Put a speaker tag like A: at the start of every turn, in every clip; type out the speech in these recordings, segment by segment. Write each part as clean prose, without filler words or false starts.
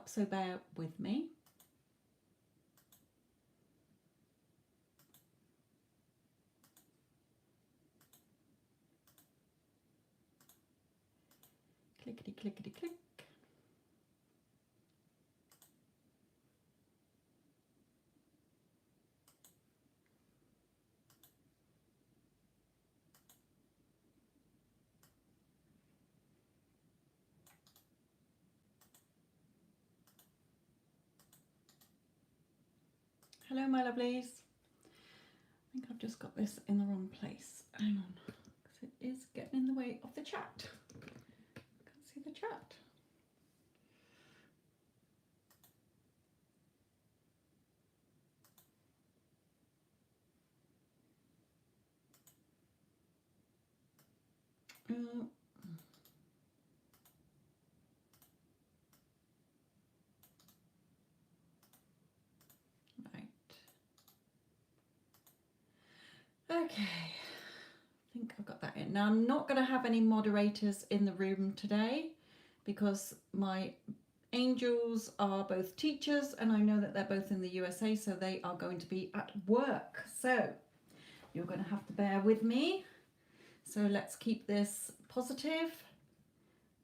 A: up, so bear with me. Clickety, clickety, click. Hello, my lovelies. I think I've just got this in the wrong place. Hang on, because it is getting in the way of the chat. Can't see the chat. Right. Okay. I think I've got that in. Now, I'm not going to have any moderators in the room today because my angels are both teachers and I know that they're both in the USA, so they are going to be at work. So you're going to have to bear with me. So let's keep this positive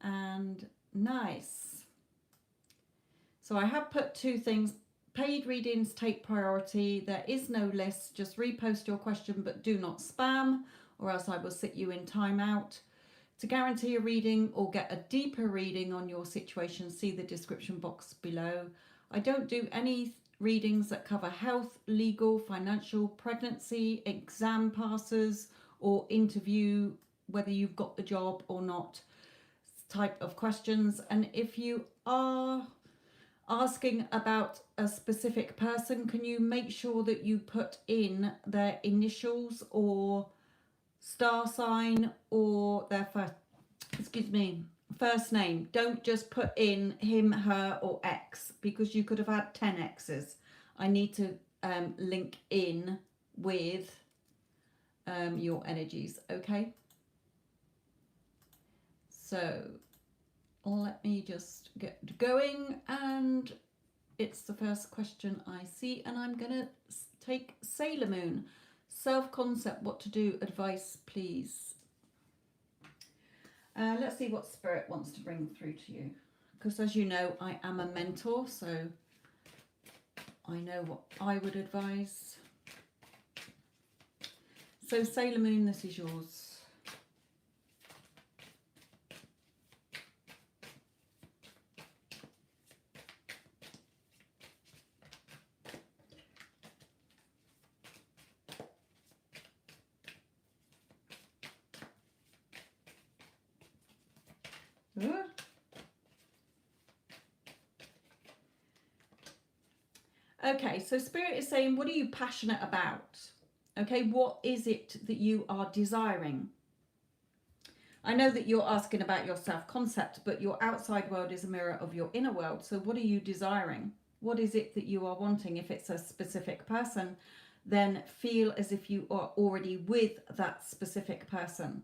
A: and nice. So I have put two things. Paid readings take priority. There is no list. Just repost your question, but do not spam, or else I will sit you in timeout. To guarantee a reading or get a deeper reading on your situation, see the description box below. I don't do any readings that cover health, legal, financial, pregnancy, exam passes, or interview, whether you've got the job or not, type of questions. And if you are asking about a specific person, can you make sure that you put in their initials or star sign or their first name? Don't just put in him, her, or X, because you could have had 10 X's. I need to link in with your energies, okay? So let me just get going, and it's the first question I see, and I'm gonna take Sailor Moon. Self-concept, what to do, advice please. Let's see what Spirit wants to bring through to you, because as you know, I am a mentor, so I know what I would advise. So Sailor Moon, this is yours. Okay, so Spirit is saying, what are you passionate about? Okay, what is it that you are desiring? I know that you're asking about your self-concept, but your outside world is a mirror of your inner world. So what are you desiring? What is it that you are wanting? If it's a specific person, then feel as if you are already with that specific person.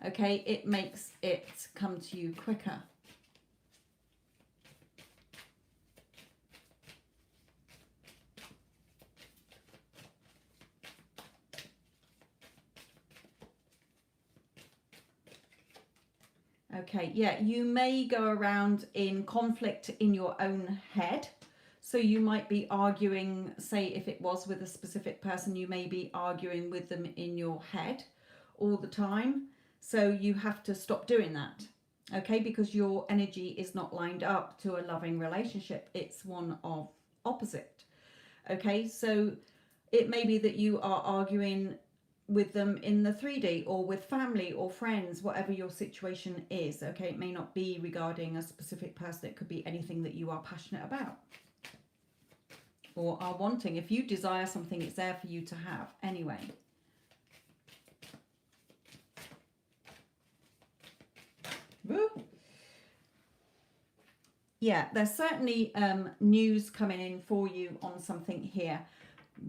A: Okay, it makes it come to you quicker. Okay, yeah, you may go around in conflict in your own head. So you might be arguing, say if it was with a specific person, you may be arguing with them in your head all the time. So you have to stop doing that, okay? Because your energy is not lined up to a loving relationship. It's one of opposite, okay? So it may be that you are arguing with them in the 3D or with family or friends, whatever your situation is, okay? It may not be regarding a specific person. It could be anything that you are passionate about or are wanting. If you desire something, it's there for you to have anyway. Woo. Yeah, there's certainly news coming in for you on something here,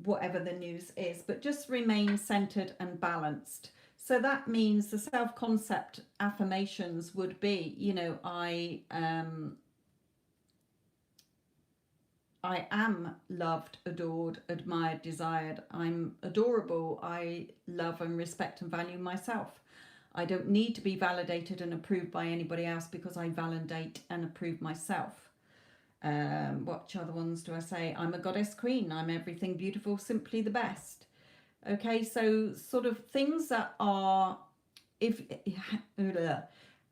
A: whatever the news is, but just remain centered and balanced. So that means the self-concept affirmations would be, you know, I I am loved, adored, admired, desired. I'm adorable. I love and respect and value myself. I don't need to be validated and approved by anybody else because I validate and approve myself. What other ones do I say? I'm a goddess queen. I'm everything beautiful, simply the best. Okay, so sort of things that are, if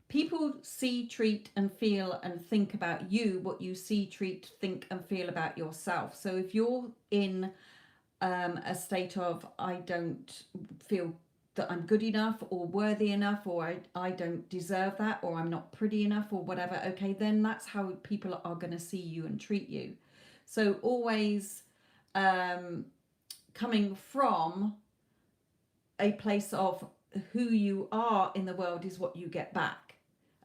A: people see, treat, and feel and think about you, what you see, treat, think, and feel about yourself. So if you're in a state of, I don't feel that I'm good enough or worthy enough, or I don't deserve that, or I'm not pretty enough, or whatever, okay, then that's how people are going to see you and treat you. So always coming from a place of who you are in the world is what you get back.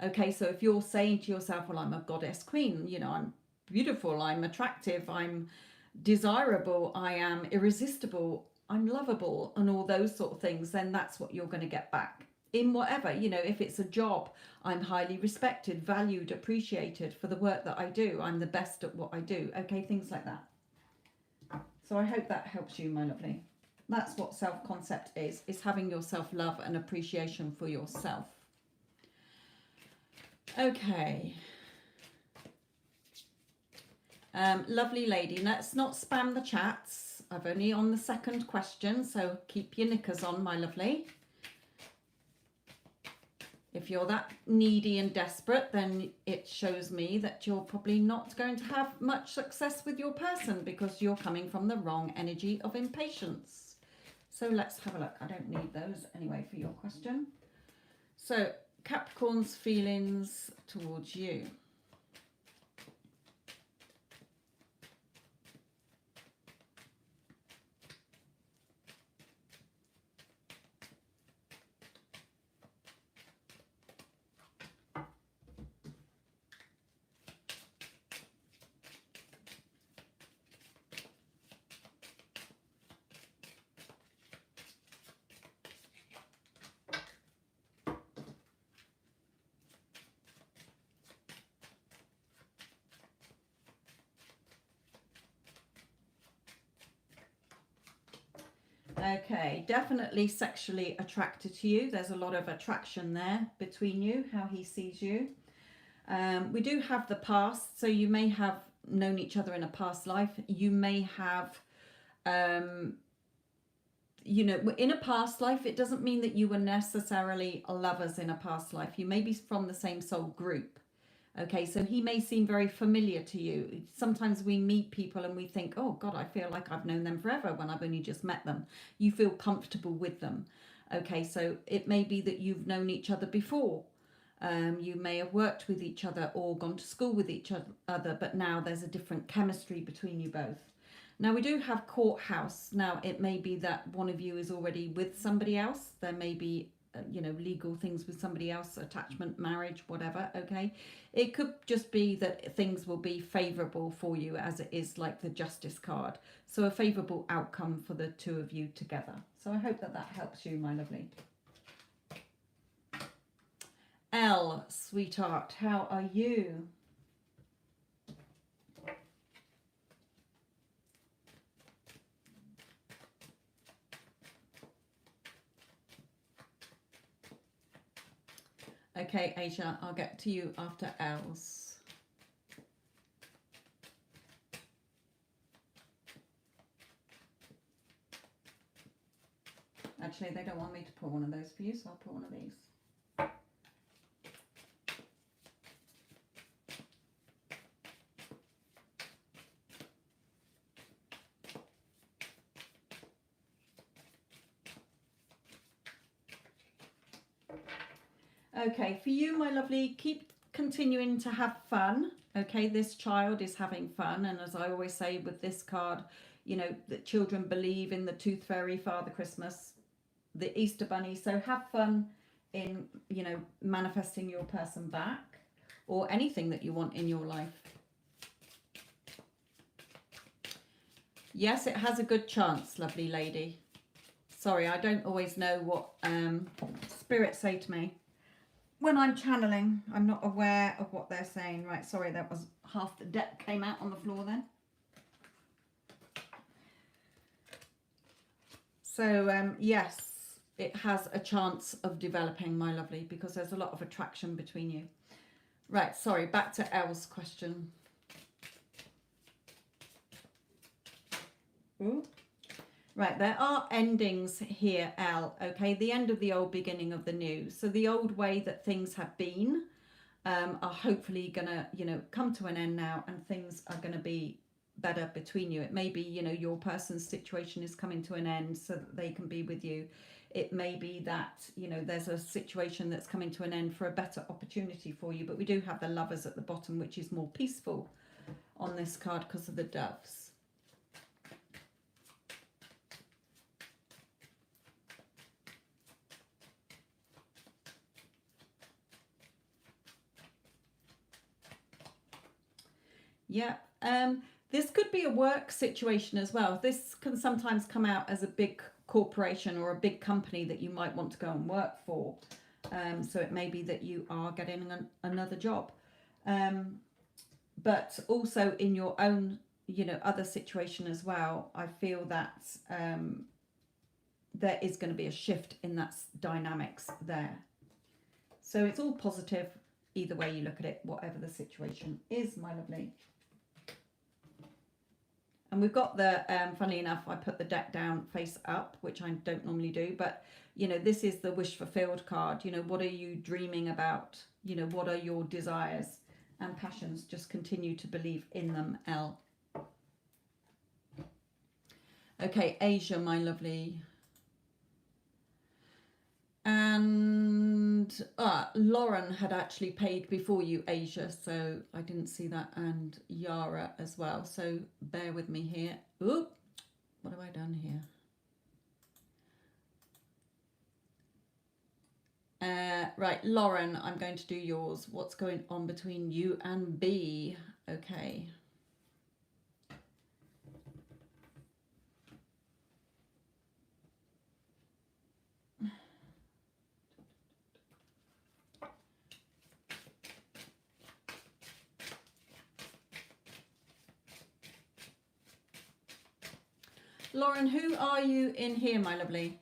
A: Okay, so if you're saying to yourself, well, I'm a goddess queen, you know, I'm beautiful, I'm attractive, I'm desirable, I am irresistible, I'm lovable, and all those sort of things, then that's what you're going to get back in whatever, you know. If it's a job, I'm highly respected, valued, appreciated for the work that I do, I'm the best at what I do. Okay, things like that. So I hope that helps you, my lovely. That's what self-concept is having your self-love and appreciation for yourself. Okay. Lovely lady, let's not spam the chats. I've only on the second question, so keep your knickers on, my lovely. If you're that needy and desperate, then it shows me that you're probably not going to have much success with your person because you're coming from the wrong energy of impatience. So let's have a look. I don't need those anyway for your question. So Capricorn's feelings towards you. Okay, definitely sexually attracted to you. There's a lot of attraction there between you, how he sees you. We do have the past, so you may have known each other in a past life. You may have, you know, in a past life, it doesn't mean that you were necessarily lovers in a past life. You may be from the same soul group. Okay, so he may seem very familiar to you. Sometimes we meet people and we think, oh God, I feel like I've known them forever when I've only just met them. You feel comfortable with them. Okay, so it may be that you've known each other before. You may have worked with each other or gone to school with each other, but now there's a different chemistry between you both. Now we do have courthouse. Now it may be that one of you is already with somebody else. There may be you know, legal things with somebody else, attachment, marriage, whatever. Okay, it could just be that things will be favorable for you, as it is like the justice card, so a favorable outcome for the two of you together. So I hope that that helps you, my lovely. Elle, sweetheart, how are you? Okay, Asia, I'll get to you after Els. Actually, they don't want me to put one of those for you, so I'll put one of these. Okay, for you, my lovely, keep continuing to have fun. Okay, this child is having fun, and as I always say with this card, you know, that children believe in the Tooth Fairy, Father Christmas, the Easter Bunny. So have fun in, you know, manifesting your person back, or anything that you want in your life. Yes, it has a good chance, lovely lady. Sorry, I don't always know what spirits say to me. When I'm channeling, I'm not aware of what they're saying. Right, sorry, that was half the deck came out on the floor then. So yes, it has a chance of developing, my lovely, because there's a lot of attraction between you. Right, sorry, back to Elle's question. Ooh. Right, there are endings here, Elle, okay? The end of the old, beginning of the new. So the old way that things have been are hopefully going to, you know, come to an end now, and things are going to be better between you. It may be, you know, your person's situation is coming to an end so that they can be with you. It may be that, you know, there's a situation that's coming to an end for a better opportunity for you. But we do have the Lovers at the bottom, which is more peaceful on this card because of the Doves. Yeah. This could be a work situation as well. This can sometimes come out as a big corporation or a big company that you might want to go and work for. So it may be that you are getting another job. But also in your own, you know, other situation as well, I feel that there is going to be a shift in that dynamics there. So it's all positive either way you look at it, whatever the situation is, my lovely. And we've got the, funnily enough, I put the deck down face up, which I don't normally do. But, you know, this is the wish fulfilled card. You know, what are you dreaming about? You know, what are your desires and passions? Just continue to believe in them, Elle. Okay, Asia, my lovely. And Lauren had actually paid before you, Asia, so I didn't see that, and Yara as well, so bear with me here. Oop, what have I done here? Right, Lauren, I'm going to do yours. What's going on between you and B? Okay. Lauren, who are you in here, my lovely?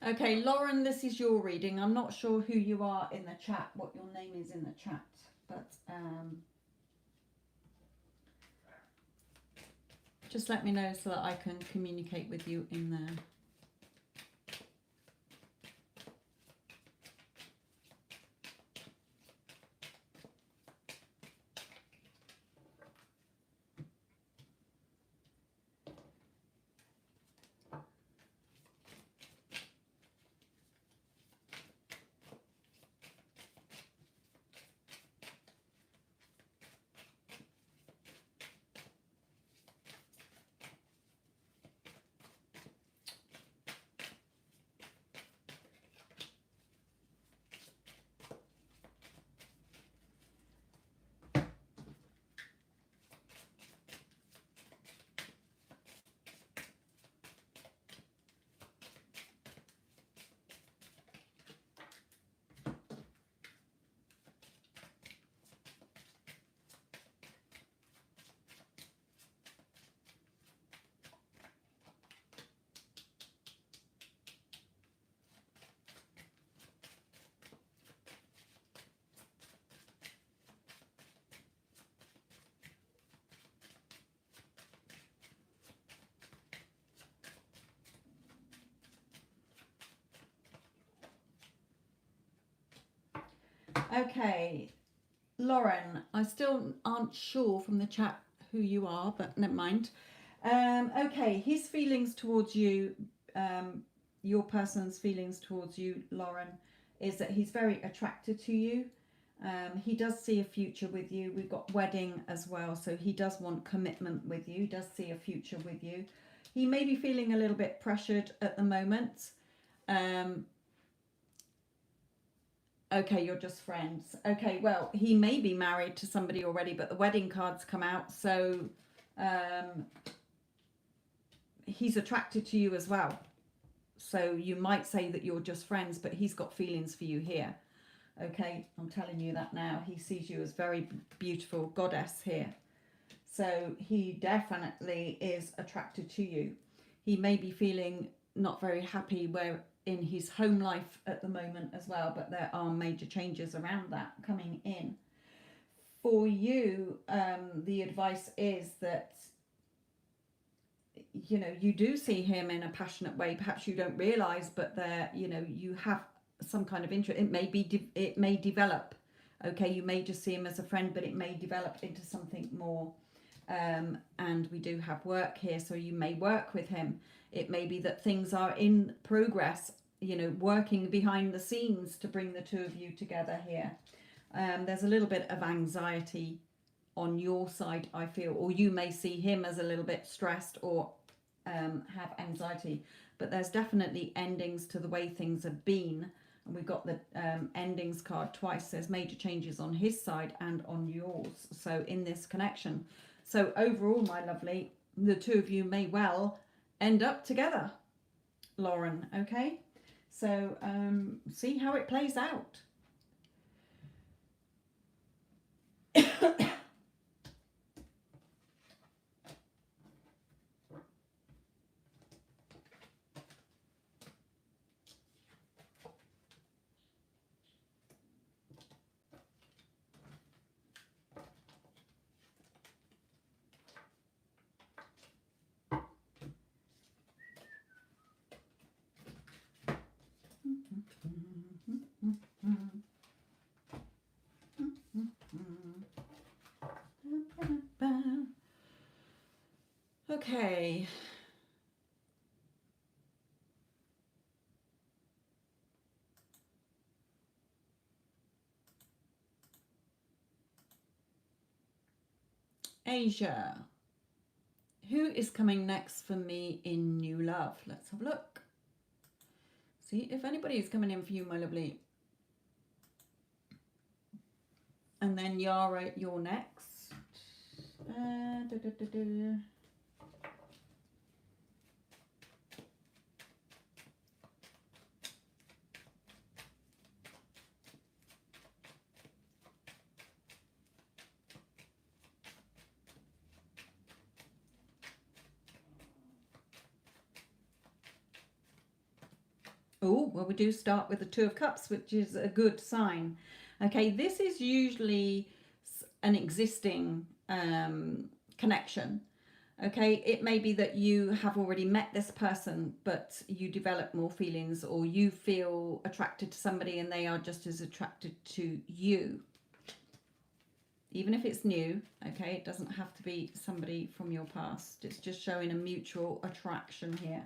A: Okay, Lauren, this is your reading. I'm not sure who you are in the chat, what your name is in the chat, but just let me know so that I can communicate with you in there. Okay, Lauren, I still aren't sure from the chat who you are, but never mind. Okay, his feelings towards you, your person's feelings towards you, Lauren, is that he's very attracted to you. He does see a future with you. We've got wedding as well, so he does want commitment with you. He does see a future with you. He may be feeling a little bit pressured at the moment. Okay, you're just friends. Okay, well, he may be married to somebody already, but the wedding cards come out, so he's attracted to you as well. So you might say that you're just friends, but he's got feelings for you here. Okay, I'm telling you that now. He sees you as very beautiful goddess here. So he definitely is attracted to you. He may be feeling not very happy where in his home life at the moment as well, but there are major changes around that coming in. For you, the advice is that you do see him in a passionate way. Perhaps you don't realize, but there, you have some kind of interest. It may develop. Okay, you may just see him as a friend, but it may develop into something more. And we do have work here, so you may work with him. It may be that things are in progress, working behind the scenes to bring the two of you together here. There's a little bit of anxiety on your side, I feel, or you may see him as a little bit stressed or have anxiety, but there's definitely endings to the way things have been, and we've got the endings card twice. There's major changes on his side and on yours, so in this connection. So overall, my lovely, the two of you may well end up together, Lauren. Okay, so see how it plays out. Okay. Asia. Who is coming next for me in new love? Let's have a look. See if anybody is coming in for you, my lovely. And then Yara, you're next. Oh, well, we do start with the Two of Cups, which is a good sign. Okay, this is usually an existing connection. Okay, it may be that you have already met this person, but you develop more feelings, or you feel attracted to somebody and they are just as attracted to you. Even if it's new, okay, it doesn't have to be somebody from your past. It's just showing a mutual attraction here.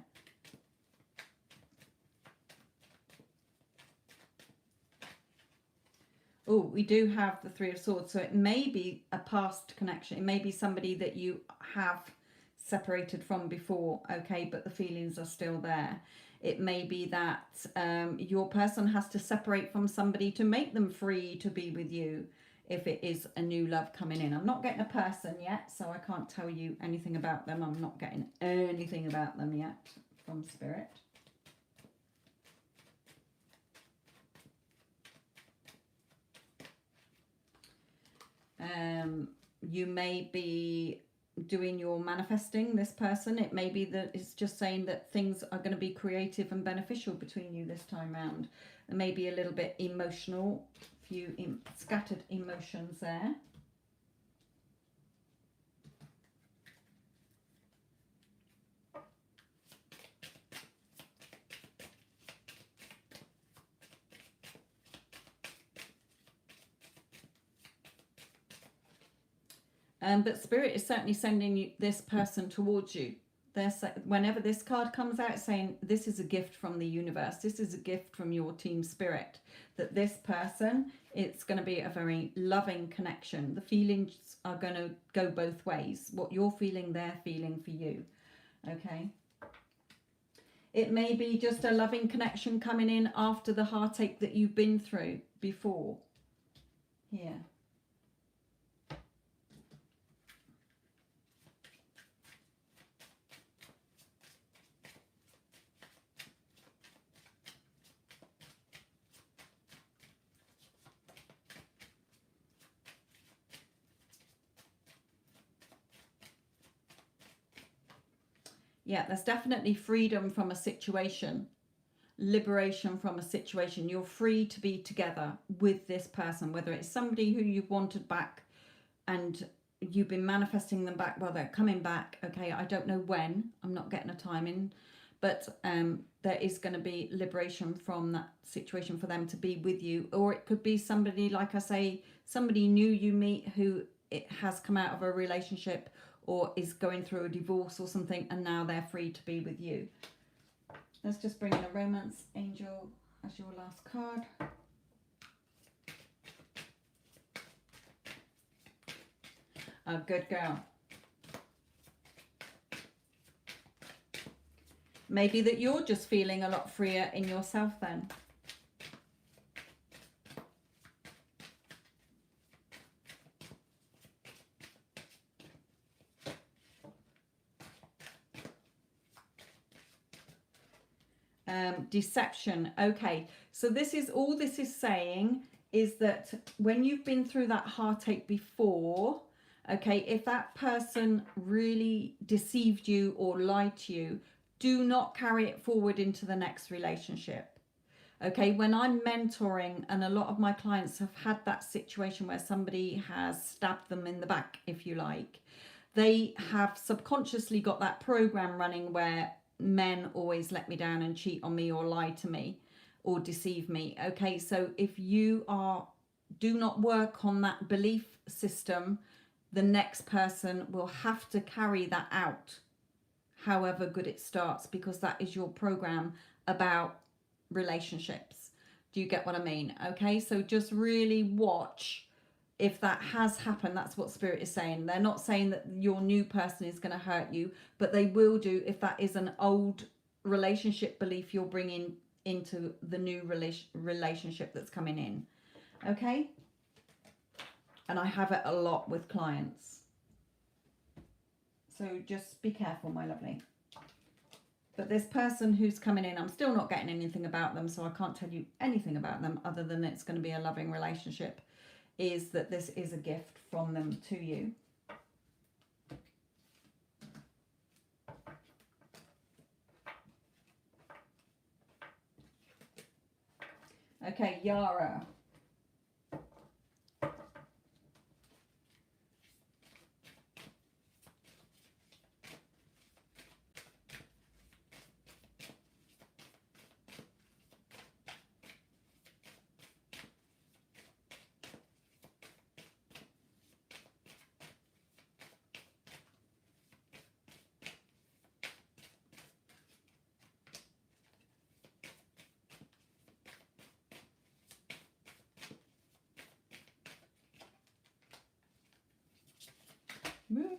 A: Oh, we do have the Three of Swords, so it may be a past connection. It may be somebody that you have separated from before, okay, but the feelings are still there. It may be that your person has to separate from somebody to make them free to be with you, if it is a new love coming in. I'm not getting a person yet, so I can't tell you anything about them. I'm not getting anything about them yet from Spirit. You may be doing your manifesting this person. It may be that it's just saying that things are going to be creative and beneficial between you this time round. There may be a little bit emotional, a few scattered emotions there. But Spirit is certainly sending you this person towards you. Whenever this card comes out, saying this is a gift from the universe. This is a gift from your team spirit. That this person, it's going to be a very loving connection. The feelings are going to go both ways. What you're feeling, they're feeling for you. Okay. It may be just a loving connection coming in after the heartache that you've been through before. Here. Yeah, there's definitely freedom from a situation, liberation from a situation. You're free to be together with this person, whether it's somebody who you've wanted back and you've been manifesting them back. Well, they're coming back. Okay, I don't know when. I'm not getting a timing, but there is going to be liberation from that situation for them to be with you. Or it could be somebody, like I say, somebody new you meet who it has come out of a relationship or is going through a divorce or something, and now they're free to be with you. Let's just bring in a romance angel as your last card. A good girl. Maybe that you're just feeling a lot freer in yourself then. Deception. Okay, so this is saying is that when you've been through that heartache before, okay, if that person really deceived you or lied to you, do not carry it forward into the next relationship. Okay, when I'm mentoring, and a lot of my clients have had that situation where somebody has stabbed them in the back, if you like, they have subconsciously got that program running where men always let me down and cheat on me or lie to me or deceive me. Okay, so if you do not work on that belief system, the next person will have to carry that out, however good it starts, because that is your program about relationships. Do you get what I mean? Okay, so just really watch if that has happened. That's what Spirit is saying. They're not saying that your new person is going to hurt you, but they will do if that is an old relationship belief you're bringing into the new relationship that's coming in. Okay, and I have it a lot with clients, so just be careful, my lovely. But this person who's coming in, I'm still not getting anything about them, so I can't tell you anything about them other than it's going to be a loving relationship, is that this is a gift from them to you. Okay, Yara. Move.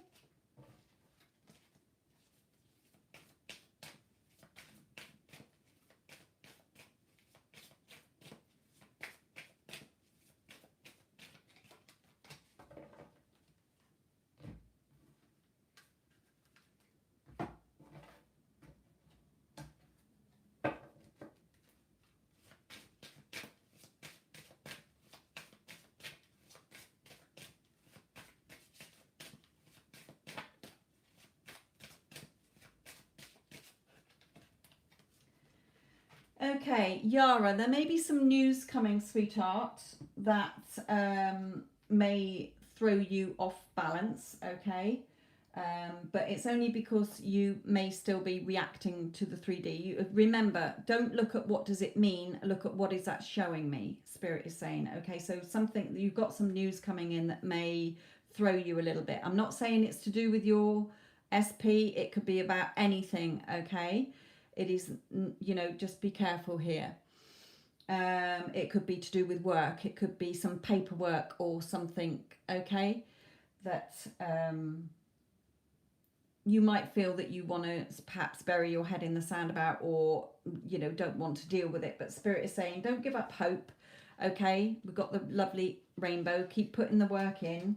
A: Okay, Yara, there may be some news coming, sweetheart, that may throw you off balance, okay? But it's only because you may still be reacting to the 3D. Remember, don't look at what does it mean, look at what is that showing me, Spirit is saying. Okay, so something, you've got some news coming in that may throw you a little bit. I'm not saying it's to do with your SP. It could be about anything, okay? It is, you know, just be careful here. It could be to do with work. It could be some paperwork or something, okay? That you might feel that you want to perhaps bury your head in the sand about, or, you know, don't want to deal with it. But Spirit is saying, don't give up hope, okay? We've got the lovely rainbow. Keep putting the work in.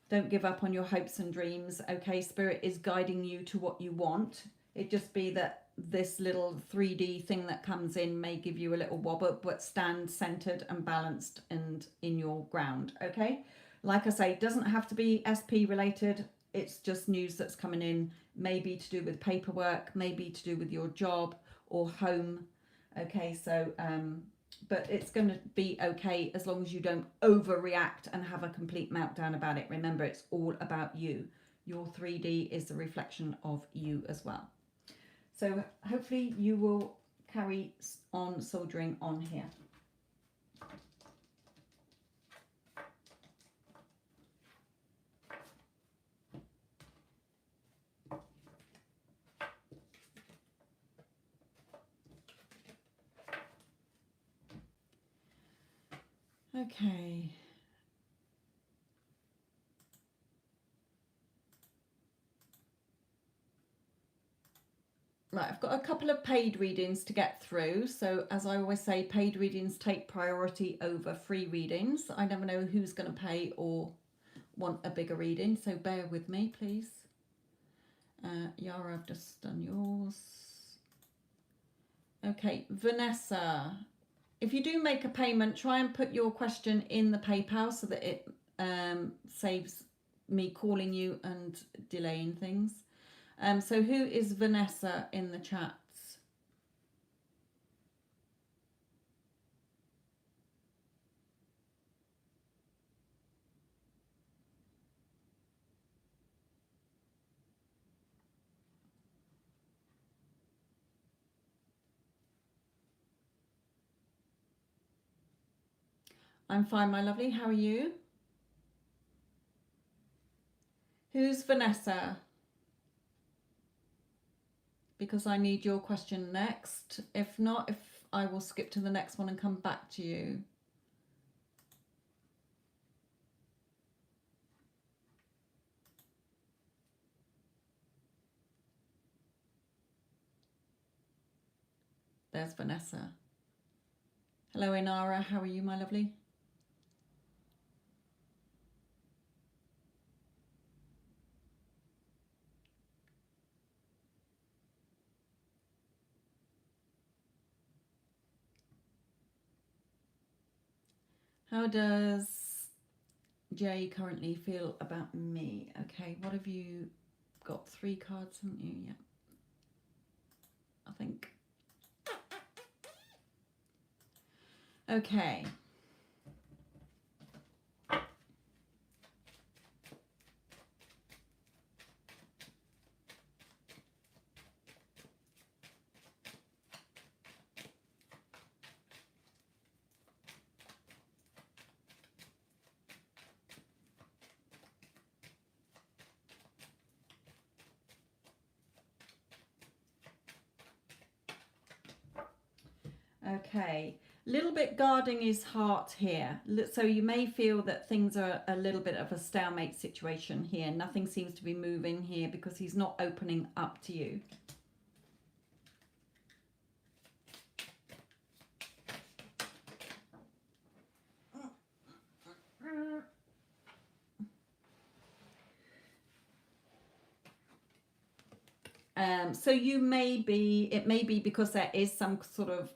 A: Don't give up on your hopes and dreams, okay? Spirit is guiding you to what you want. It just be that this little 3D thing that comes in may give you a little wobble, but stand centered and balanced and in your ground, okay? Like I say, it doesn't have to be SP related. It's just news that's coming in, maybe to do with paperwork, maybe to do with your job or home, okay? So but it's going to be okay as long as you don't overreact and have a complete meltdown about it. Remember, it's all about you. Your 3D is the reflection of you as well. So hopefully you will carry on soldiering on here. Okay. Right, I've got a couple of paid readings to get through. So as I always say, paid readings take priority over free readings. I never know who's going to pay or want a bigger reading, so bear with me, please. Yara, I've just done yours. Okay, Vanessa, if you do make a payment, try and put your question in the PayPal so that it saves me calling you and delaying things. So who is Vanessa in the chats? I'm fine, my lovely. How are you? Who's Vanessa? Because I need your question next. If not, I will skip to the next one and come back to you. There's Vanessa. Hello, Inara. How are you, my lovely? How does Jay currently feel about me? Okay, what have you got? 3 cards, haven't you? Yeah, I think. Okay. Okay, little bit guarding his heart here. So you may feel that things are a little bit of a stalemate situation here. Nothing seems to be moving here because he's not opening up to you. So it may be because there is some sort of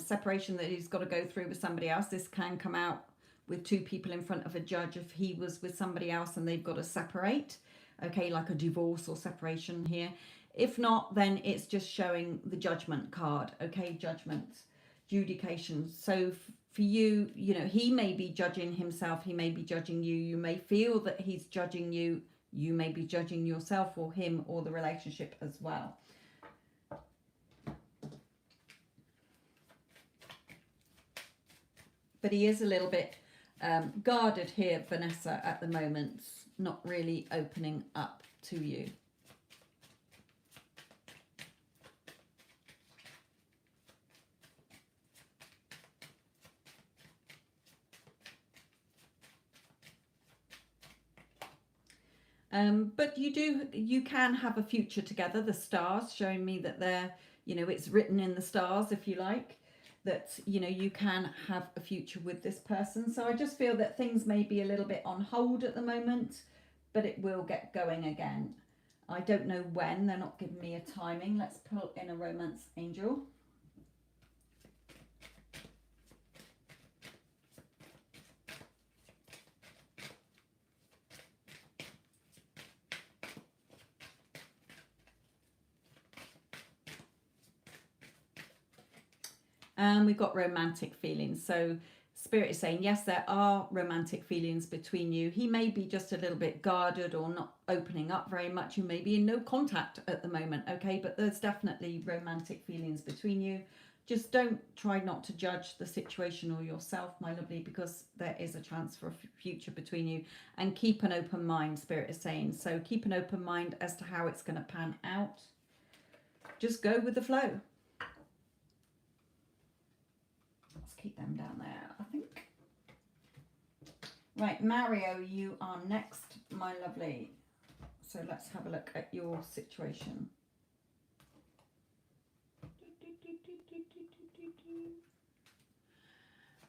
A: separation that he's got to go through with somebody else. This can come out with 2 people in front of a judge if he was with somebody else and they've got to separate. Okay, like a divorce or separation here. If not, then it's just showing the judgment card. Okay, judgment, adjudication. So for you, you know, he may be judging himself. He may be judging you. You may feel that he's judging you. You may be judging yourself or him or the relationship as well. But he is a little bit guarded here, Vanessa, at the moment, not really opening up to you. But you can have a future together. The stars showing me that they're, you know, it's written in the stars, if you like, that, you know, you can have a future with this person. So I just feel that things may be a little bit on hold at the moment, but it will get going again. I don't know when. They're not giving me a timing. Let's pull in a romance angel. And we've got romantic feelings. So Spirit is saying, yes, there are romantic feelings between you. He may be just a little bit guarded or not opening up very much. You may be in no contact at the moment, okay? But there's definitely romantic feelings between you. Just don't try not to judge the situation or yourself, my lovely, because there is a chance for a future between you. And keep an open mind, Spirit is saying. So keep an open mind as to how it's going to pan out. Just go with the flow. Keep them down there, I think. Right, Mario, you are next, my lovely. So let's have a look at your situation.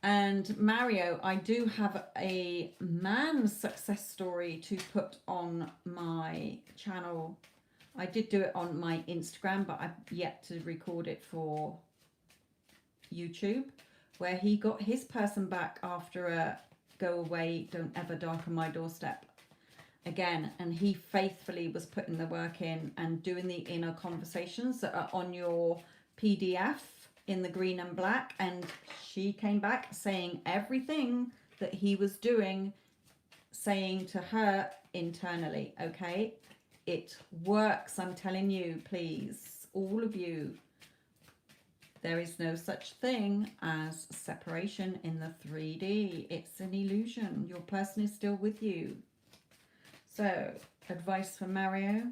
A: And Mario, I do have a man's success story to put on my channel. I did do it on my Instagram, but I've yet to record it for YouTube, where he got his person back after a go away, don't ever darken my doorstep again. And he faithfully was putting the work in and doing the inner conversations that are on your PDF in the green and black. And she came back saying everything that he was doing, saying to her internally, okay? It works, I'm telling you, please, all of you. There is no such thing as separation in the 3D. It's an illusion. Your person is still with you. So, advice for Mario.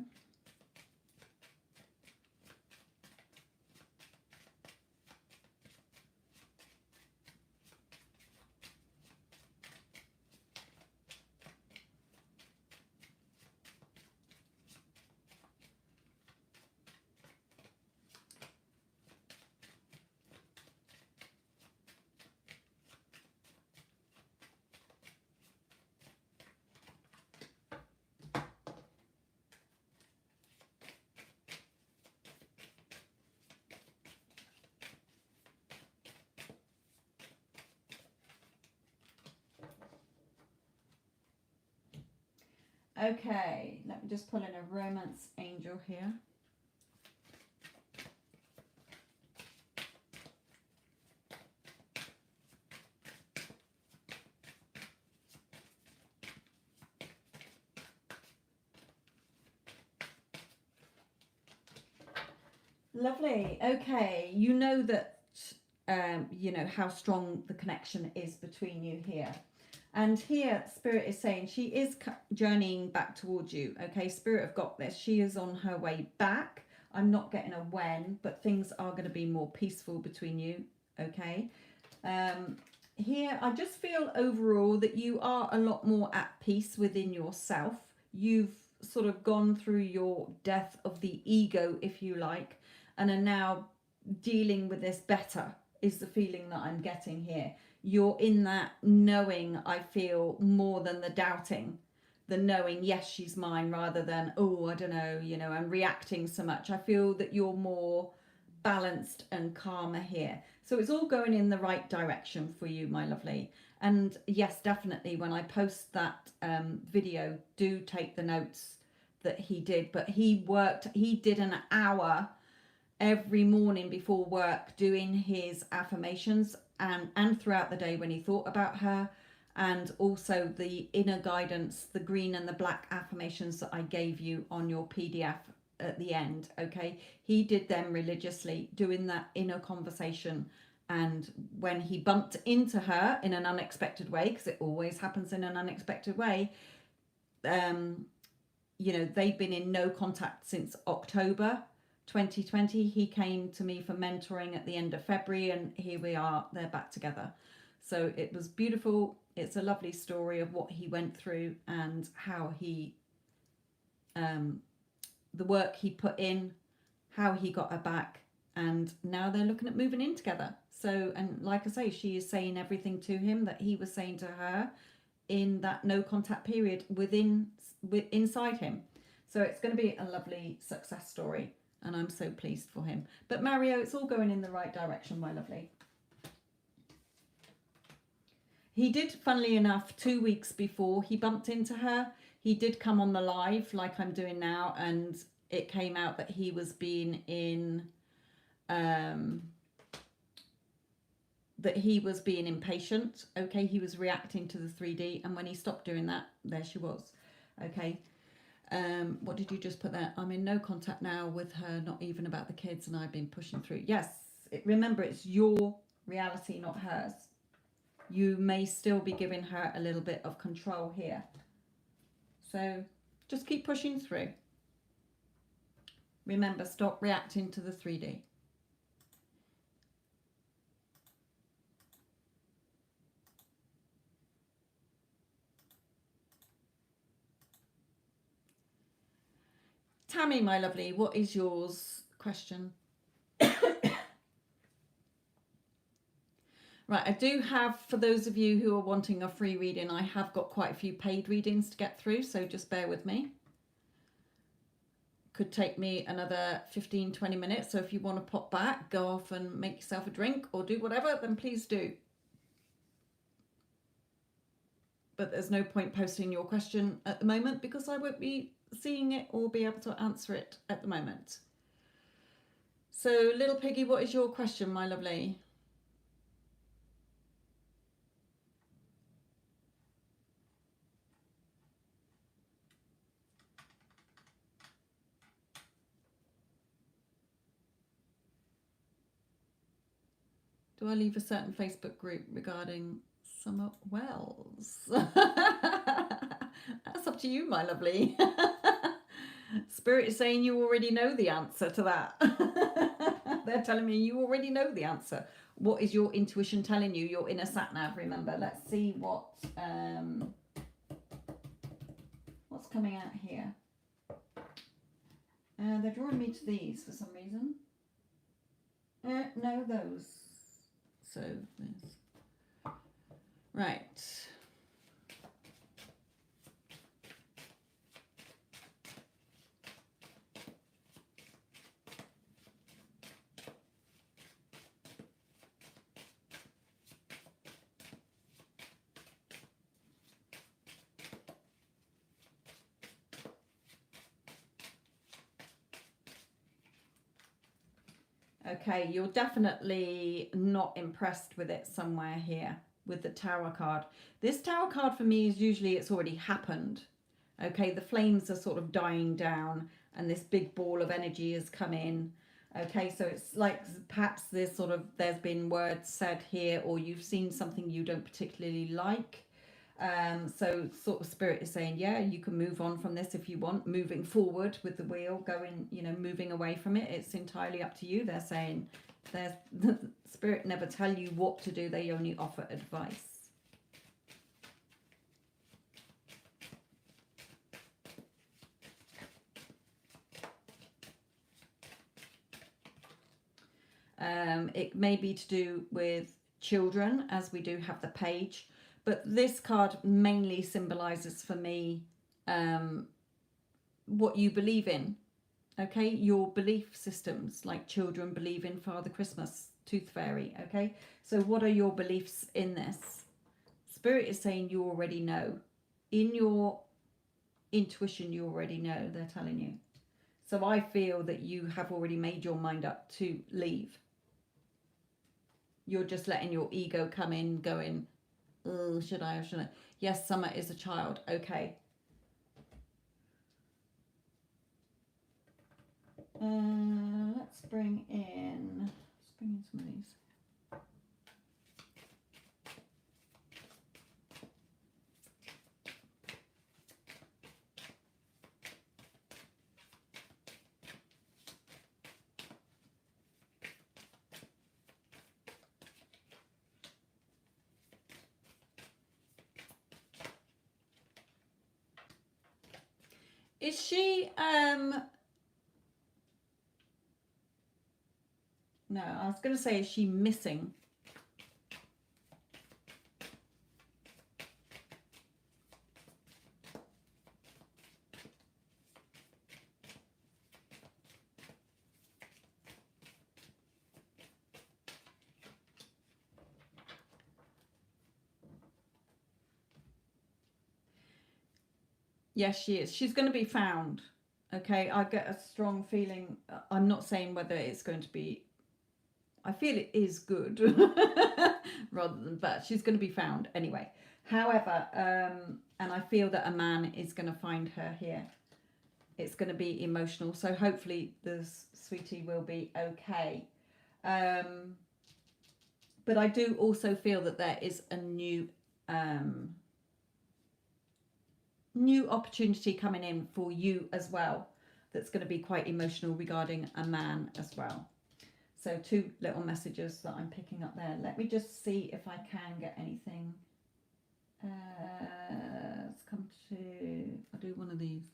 A: Okay, let me just pull in a romance angel here. Lovely. Okay, you know that, you know how strong the connection is between you here. And here, Spirit is saying she is journeying back towards you. Okay, Spirit have got this. She is on her way back. I'm not getting a when, but things are going to be more peaceful between you. Okay. Here, I just feel overall that you are a lot more at peace within yourself. You've sort of gone through your death of the ego, if you like, and are now dealing with this better, is the feeling that I'm getting here. You're in that knowing, I feel, more than the doubting, the knowing, yes, she's mine, rather than, oh, I don't know, you know, and reacting so much. I feel that you're more balanced and calmer here. So it's all going in the right direction for you, my lovely. And yes, definitely, when I post that video, do take the notes that he did. But he did an hour every morning before work doing his affirmations, and throughout the day when he thought about her, and also the inner guidance, the green and the black affirmations that I gave you on your PDF at the end. Okay, he did them religiously, doing that inner conversation And when he bumped into her in an unexpected way, because it always happens in an unexpected way, you know, they've been in no contact since October 2020. He came to me for mentoring at the end of February, and here we are, they're back together. So it was beautiful. It's a lovely story of what he went through and how he, the work he put in, how he got her back, and now they're looking at moving in together. So, and like I say, she is saying everything to him that he was saying to her in that no contact period inside him. So it's going to be a lovely success story, and I'm so pleased for him. But Mario, it's all going in the right direction, my lovely. He did, funnily enough, 2 weeks before he bumped into her, he did come on the live like I'm doing now, and it came out that he was being that he was being impatient. Okay, he was reacting to the 3D, and when he stopped doing that, there she was. Okay, what did you just put there? I'm in no contact now with her, not even about the kids, and I've been pushing through. Yes, remember, it's your reality, not hers. You may still be giving her a little bit of control here. So just keep pushing through. Remember, stop reacting to the 3D. Tammy, my lovely, what is yours question? Right, I do have, for those of you who are wanting a free reading, I have got quite a few paid readings to get through, so just bear with me. Could take me another 15-20 minutes, so if you want to pop back, go off and make yourself a drink or do whatever, then please do. But there's no point posting your question at the moment because I won't be seeing it or be able to answer it at the moment. So, little Piggy, what is your question, my lovely? Do I leave a certain Facebook group regarding Summer Wells? That's up to you, my lovely. Spirit is saying you already know the answer to that. They're telling me you already know the answer. What is your intuition telling you? Your inner sat nav, remember. Let's see what's coming out here. They're drawing me to these for some reason. No, those. So this. Right. Okay, you're definitely not impressed with it somewhere here with the Tower card. This Tower card for me is usually it's already happened. Okay, the flames are sort of dying down and this big ball of energy has come in. Okay, so it's like perhaps there's been words said here, or you've seen something you don't particularly like. So sort of Spirit is saying, yeah, you can move on from this if you want, moving forward with the wheel, going, you know, moving away from it. It's entirely up to you. They're saying the Spirit never tell you what to do. They only offer advice. It may be to do with children, as we do have the page. But this card mainly symbolizes for me what you believe in. Okay, your belief systems, like children believe in Father Christmas, Tooth Fairy. Okay, so what are your beliefs in this? Spirit is saying you already know. In your intuition, you already know, they're telling you. So I feel that you have already made your mind up to leave. You're just letting your ego come in, going, oh, should I or shouldn't I? Yes, Summer is a child. Okay. Let's bring in some of these. Is she, no, I was going to say, is she missing? Yes, she is. She's going to be found. Okay, I get a strong feeling. I'm not saying whether it's going to be, I feel it is good rather than bad. She's going to be found anyway. However, and I feel that a man is going to find her here. It's going to be emotional. So hopefully the sweetie will be okay. But I do also feel that there is a new opportunity coming in for you as well, that's going to be quite emotional regarding a man as well. So 2 little messages that I'm picking up there. Let me just see if I can get anything. Let's come to, I'll do one of these.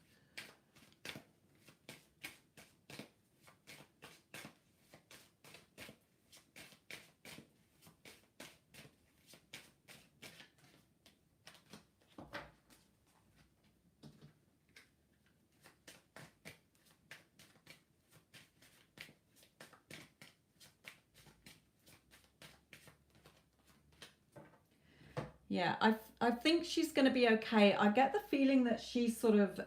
A: Yeah, I think she's going to be okay. I get the feeling that she's sort of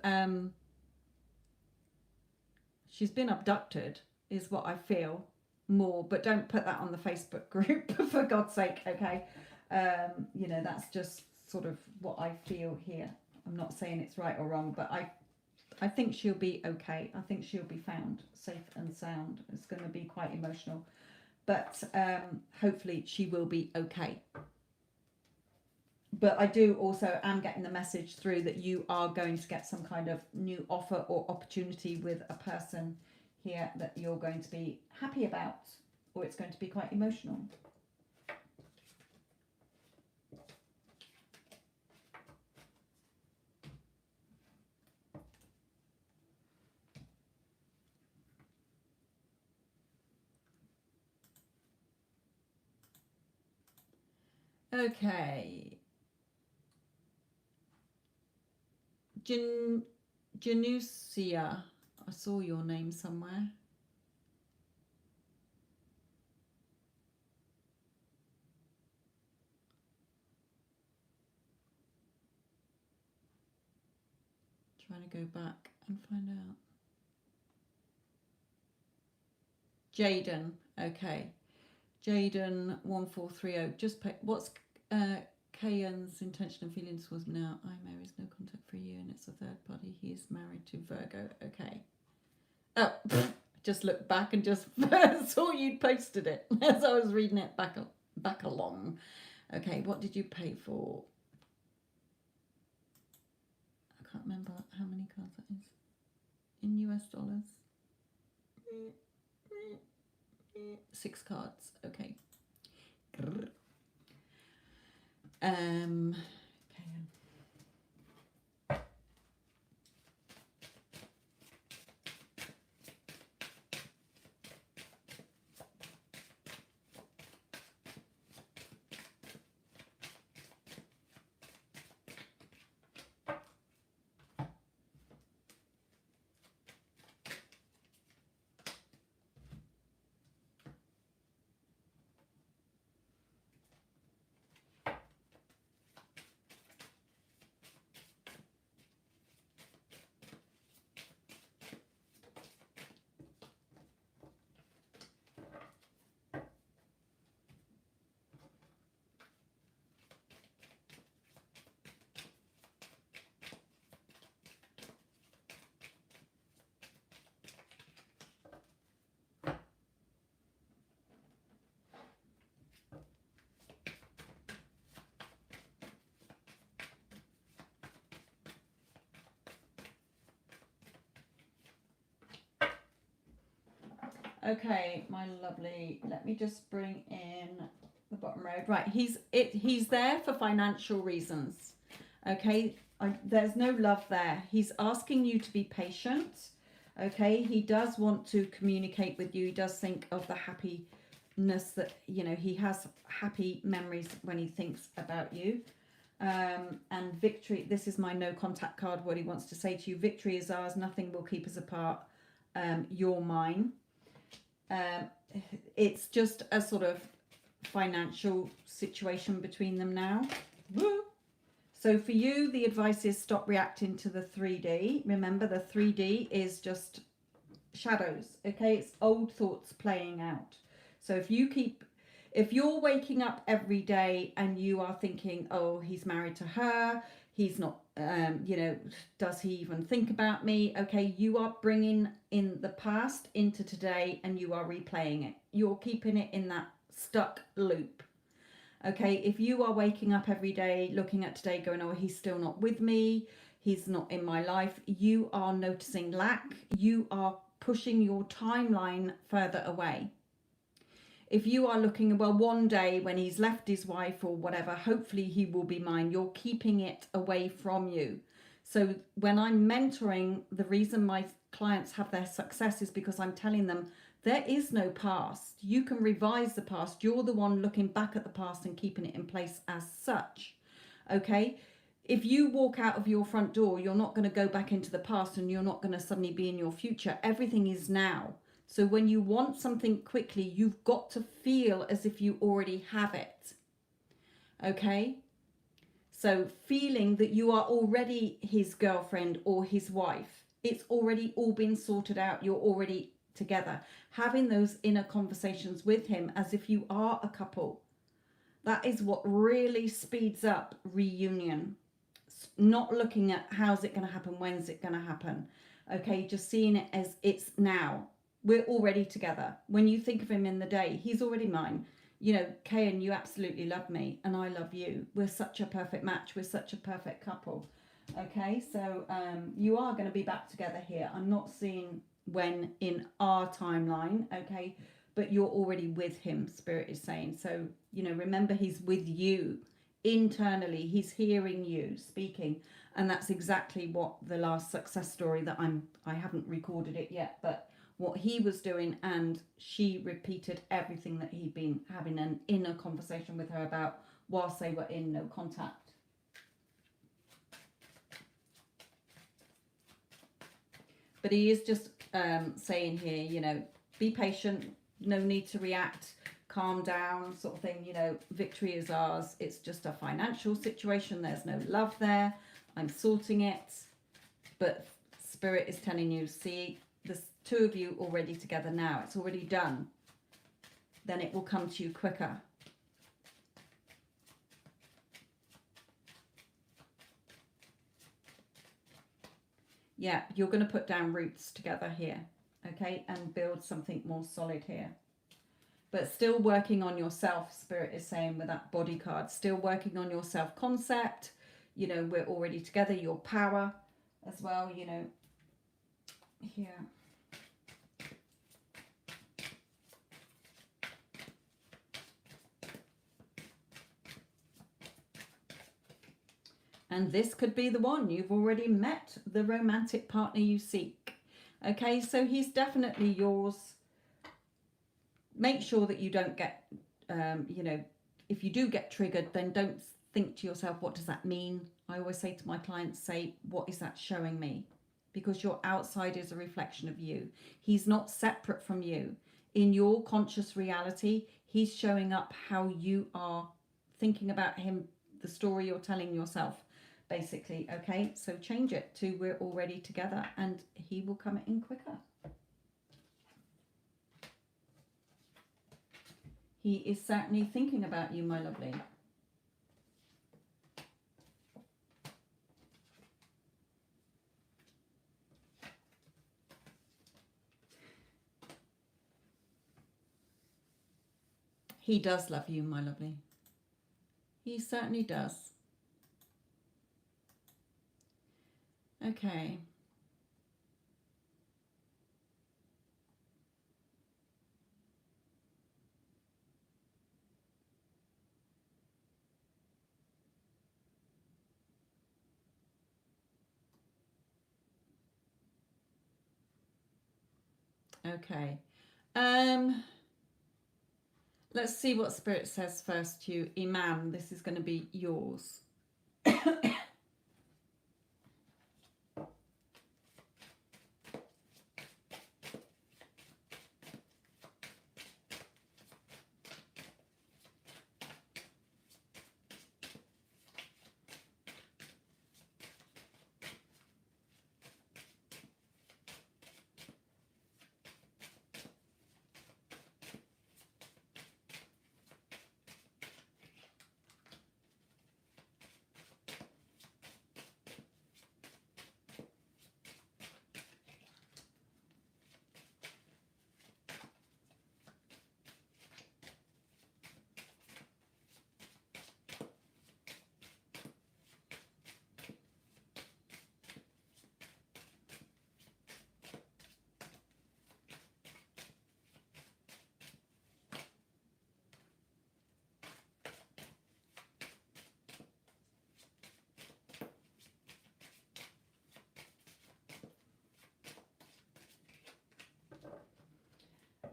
A: she's been abducted, is what I feel more. But don't put that on the Facebook group for God's sake, okay? You know, that's just sort of what I feel here. I'm not saying it's right or wrong, but I think she'll be okay. I think she'll be found safe and sound. It's going to be quite emotional, but hopefully she will be okay. But I do also am getting the message through that you are going to get some kind of new offer or opportunity with a person here that you're going to be happy about, or it's going to be quite emotional. Okay. Janusia, I saw your name somewhere. Trying to go back and find out. Jaden, okay. Jaden 1430. Just pay, what's Kayan's intention and feelings was now. There is no contact for you, and it's a third party. He is married to Virgo. Okay. Oh, just looked back and just saw you'd posted it as I was reading it back along. Okay, what did you pay for? I can't remember how many cards that is in US dollars. 6 cards. Okay. Okay. Okay, my lovely. Let me just bring in the bottom road. Right, he's there for financial reasons. Okay, There's no love there. He's asking you to be patient. Okay, he does want to communicate with you. He does think of the happiness that, you know, he has happy memories when he thinks about you. And victory, this is my no contact card, what he wants to say to you. Victory is ours, nothing will keep us apart. You're mine. It's just a sort of financial situation between them now. Woo! So for you, the advice is stop reacting to the 3D. Remember, the 3D is just shadows, okay? It's old thoughts playing out. So if you're waking up every day and you are thinking, oh, he's married to her, he's not, you know, does he even think about me? Okay, you are bringing in the past into today and you are replaying it. You're keeping it in that stuck loop. Okay, if you are waking up every day looking at today going, oh, he's still not with me, he's not in my life, you are noticing lack, you are pushing your timeline further away. If you are looking, well, one day when he's left his wife or whatever, hopefully he will be mine, you're keeping it away from you. So when I'm mentoring, the reason my clients have their success is because I'm telling them, there is no past. You can revise the past. You're the one looking back at the past and keeping it in place as such. Okay? If you walk out of your front door, you're not going to go back into the past and you're not going to suddenly be in your future. Everything is now. So when you want something quickly, you've got to feel as if you already have it. Okay? So feeling that you are already his girlfriend or his wife. It's already all been sorted out. You're already together, having those inner conversations with him as if you are a couple. That is what really speeds up reunion. Not looking at how's it going to happen, when's it going to happen. Okay, just seeing it as it's now. We're already together. When you think of him in the day, he's already mine. You know, Kayan, you absolutely love me and I love you. We're such a perfect match. We're such a perfect couple. Okay, so you are going to be back together here. I'm not seeing when in our timeline, okay, but you're already with him, Spirit is saying. So, you know, remember, he's with you internally. He's hearing you speaking, and that's exactly what the last success story that I haven't recorded it yet, but what he was doing, and she repeated everything that he'd been having an inner conversation with her about whilst they were in no contact. But he is just saying here, you know, be patient, no need to react, calm down, sort of thing. You know, victory is ours. It's just a financial situation. There's no love there. I'm sorting it. But Spirit is telling you, see, there's two of you already together now. It's already done. Then it will come to you quicker. Yeah, you're going to put down roots together here, okay, and build something more solid here. But still working on yourself, Spirit is saying with that body card, still working on your self-concept. You know, we're already together, your power as well, you know, here. And this could be the one. You've already met the romantic partner you seek. Okay, so he's definitely yours. Make sure that you don't get, you know, if you do get triggered, then don't think to yourself, what does that mean? I always say to my clients, say, what is that showing me? Because your outside is a reflection of you. He's not separate from you. In your conscious reality, he's showing up how you are thinking about him, the story you're telling yourself. Basically, okay, so change it to we're already together and he will come in quicker. He is certainly thinking about you, my lovely. He does love you, my lovely. He certainly does. Okay. Okay. Let's see what Spirit says first to you. Iman, this is going to be yours.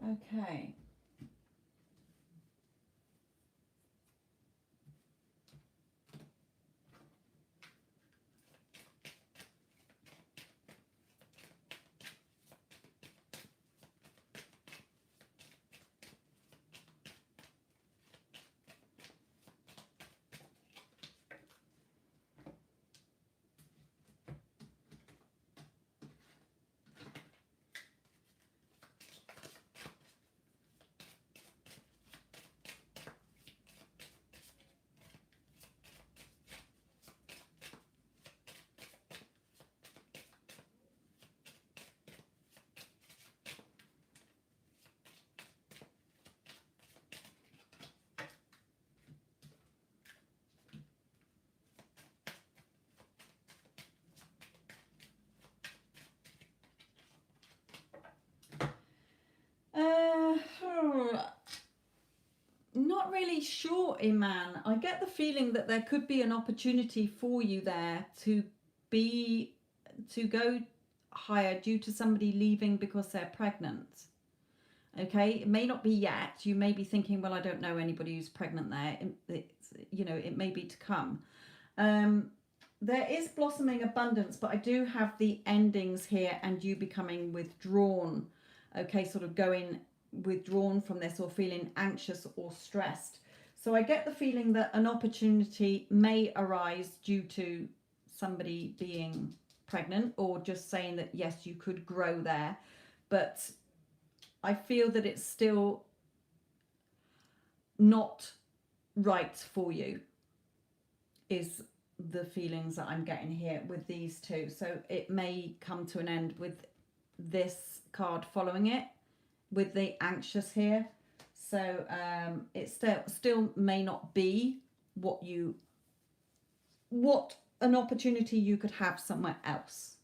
A: Okay. Not really sure, Iman. I get the feeling that there could be an opportunity for you there to go higher due to somebody leaving because they're pregnant. Okay, it may not be yet. You may be thinking, well, I don't know anybody who's pregnant there. It may be to come. There is blossoming abundance, but I do have the endings here and you becoming withdrawn. Okay, sort of going withdrawn from this or feeling anxious or stressed. So I get the feeling that an opportunity may arise due to somebody being pregnant or just saying that yes, you could grow there, but I feel that it's still not right for you, is the feelings that I'm getting here with these two. So it may come to an end with this card following it, with the anxious here. So it still may not be what an opportunity you could have somewhere else.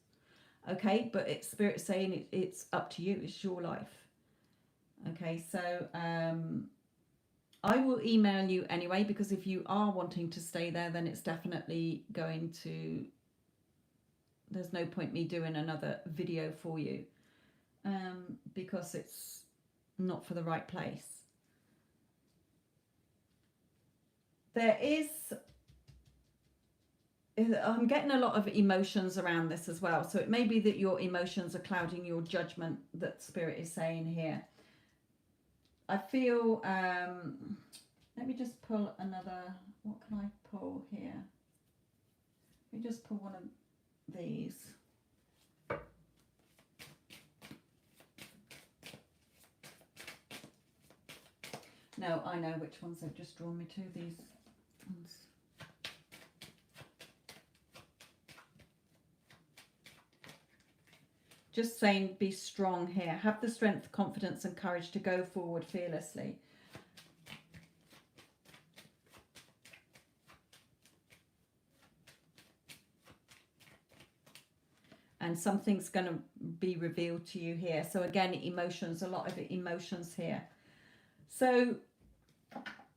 A: Okay, but it's Spirit saying it's up to you. It's your life. Okay, so I will email you anyway, because if you are wanting to stay there, then it's definitely going to, there's no point me doing another video for you, because it's not for the right place. I'm getting a lot of emotions around this as well. So it may be that your emotions are clouding your judgment, that Spirit is saying here. I feel, let me just pull another, what can I pull here? Let me just pull one of these. No, I know which ones they've just drawn me to, these ones. Just saying, be strong here. Have the strength, confidence and courage to go forward fearlessly. And something's going to be revealed to you here. So again, emotions, a lot of emotions here. So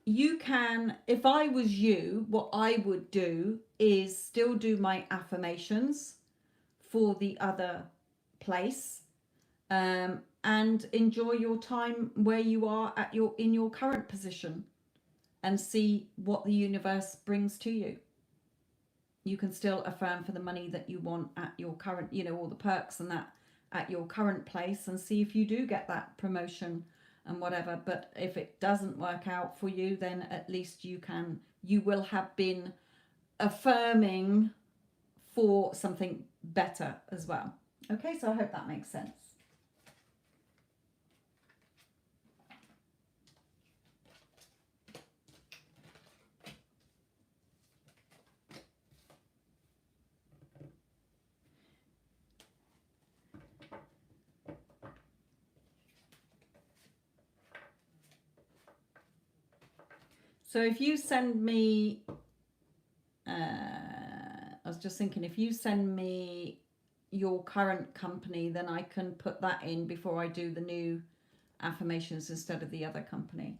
A: you can, if I was you, what I would do is still do my affirmations for the other place, and enjoy your time where you are at in your current position, and see what the universe brings to you. You can still affirm for the money that you want at your current, all the perks and that at your current place, and see if you do get that promotion and whatever. But if it doesn't work out for you, then at least you will have been affirming for something better as well. Okay, so I hope that makes sense. So if you send me, I was just thinking, if you send me your current company, then I can put that in before I do the new affirmations instead of the other company,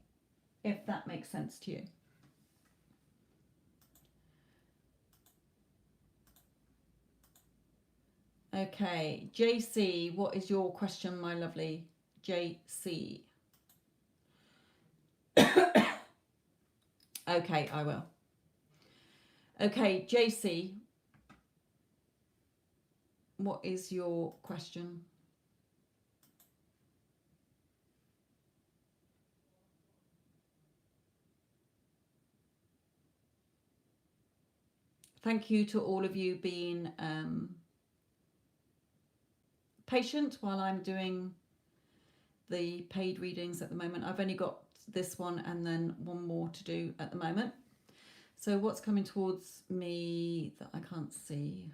A: if that makes sense to you. Okay, JC, what is your question, my lovely JC? Okay, I will. Okay, JC, what is your question? Thank you to all of you being patient while I'm doing the paid readings at the moment. I've only got this one and then one more to do at the moment. So what's coming towards me that I can't see?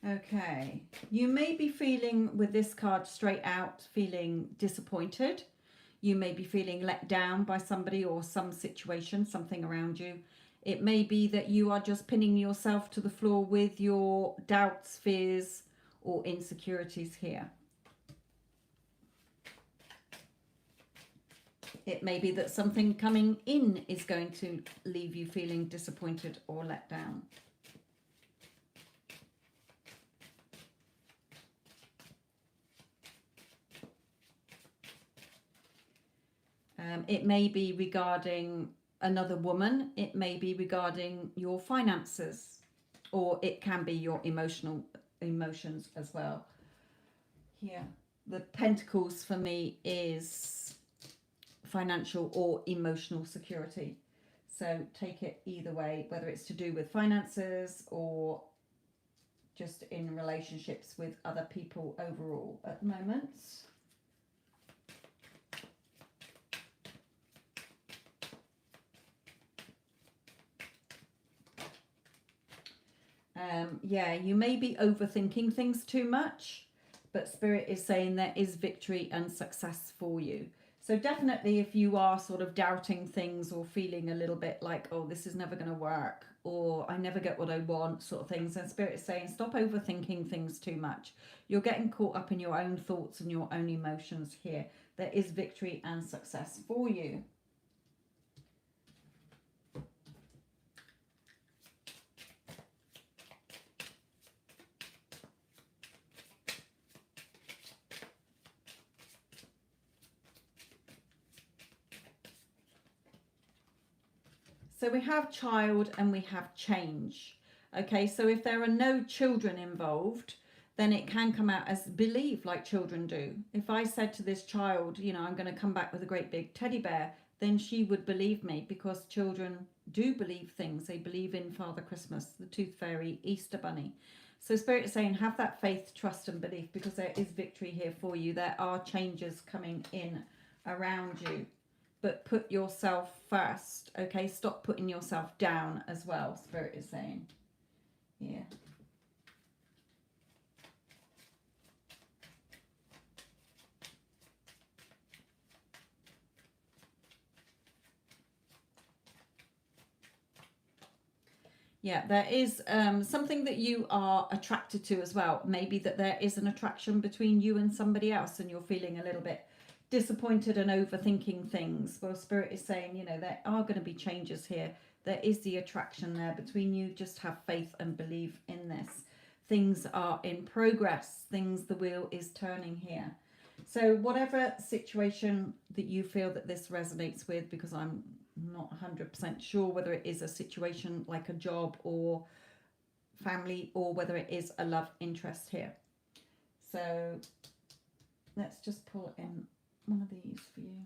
A: Okay, you may be feeling with this card straight out, feeling disappointed. You may be feeling let down by somebody or some situation, something around you. It may be that you are just pinning yourself to the floor with your doubts, fears, or insecurities here. It may be that something coming in is going to leave you feeling disappointed or let down. It may be regarding another woman. It may be regarding your finances, or it can be your emotions as well. Here, the Pentacles for me is financial or emotional security. So take it either way, whether it's to do with finances or just in relationships with other people overall at the moment. Yeah, you may be overthinking things too much, but Spirit is saying there is victory and success for you. So definitely if you are sort of doubting things or feeling a little bit like, oh, this is never going to work, or I never get what I want, sort of things, then Spirit is saying stop overthinking things too much. You're getting caught up in your own thoughts and your own emotions here. There is victory and success for you. So we have child and we have change. Okay, so if there are no children involved, then it can come out as believe like children do. If I said to this child, you know, I'm going to come back with a great big teddy bear, then she would believe me, because children do believe things. They believe in Father Christmas, the Tooth Fairy, Easter Bunny. So Spirit is saying have that faith, trust and belief, because there is victory here for you. There are changes coming in around you. But put yourself first, okay? Stop putting yourself down as well, Spirit is saying. Yeah. Yeah, there is something that you are attracted to as well. Maybe that there is an attraction between you and somebody else, and you're feeling a little bit disappointed and overthinking things. Well, Spirit is saying, you know, there are going to be changes here. There is the attraction there between you. Just have faith and believe in this. Things are in progress. The wheel is turning here. So, whatever situation that you feel that this resonates with, because I'm not 100% sure whether it is a situation like a job or family, or whether it is a love interest here. So let's just pull in one of these for you.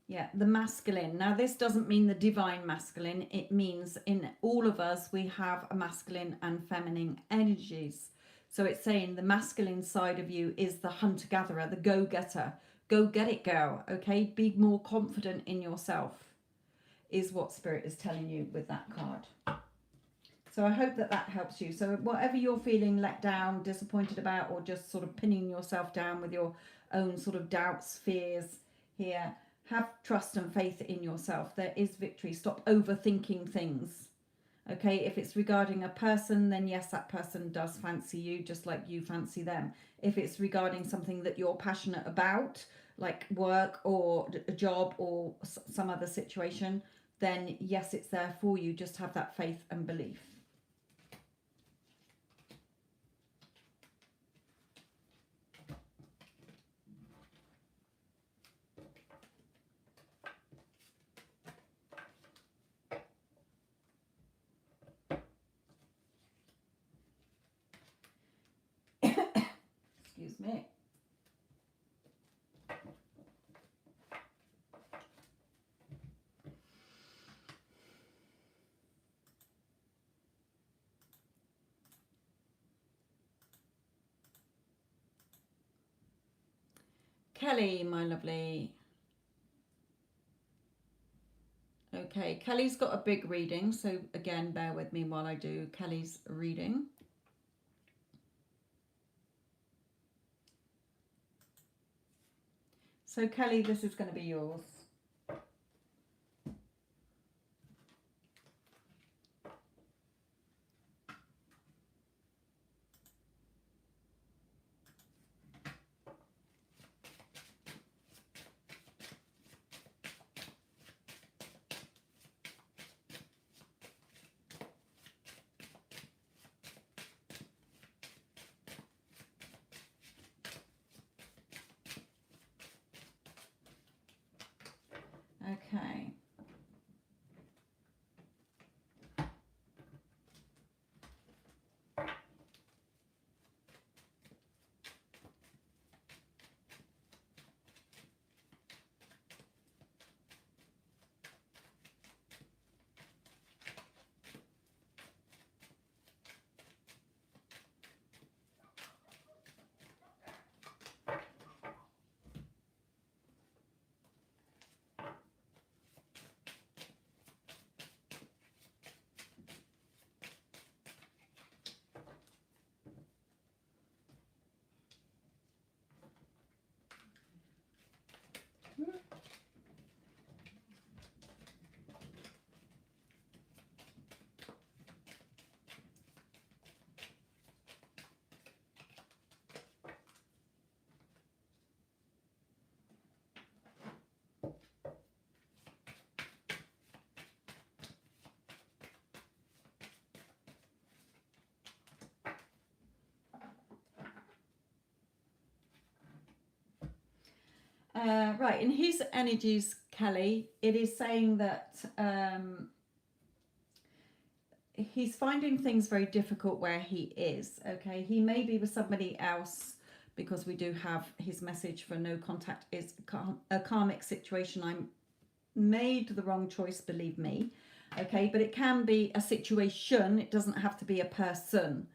A: Yeah, the masculine. Now, this doesn't mean the divine masculine. It means in all of us, we have a masculine and feminine energies. So it's saying the masculine side of you is the hunter-gatherer, the go-getter. Go get it, girl, okay? Be more confident in yourself is what Spirit is telling you with that card. So I hope that that helps you. So whatever you're feeling let down, disappointed about, or just sort of pinning yourself down with your own sort of doubts, fears here, have trust and faith in yourself. There is victory. Stop overthinking things. Okay, if it's regarding a person, then yes, that person does fancy you just like you fancy them. If it's regarding something that you're passionate about, like work or a job or some other situation, then yes, it's there for you. Just have that faith and belief. Excuse me. Kelly, my lovely. Okay, Kelly's got a big reading, so again, bear with me while I do Kelly's reading. So Kelly, this is going to be yours. Okay. Right, in his energies, Kelly, it is saying that he's finding things very difficult where he is. Okay, he may be with somebody else, because we do have his message for no contact is a karmic situation. I made the wrong choice, believe me. Okay, but it can be a situation. It doesn't have to be a person.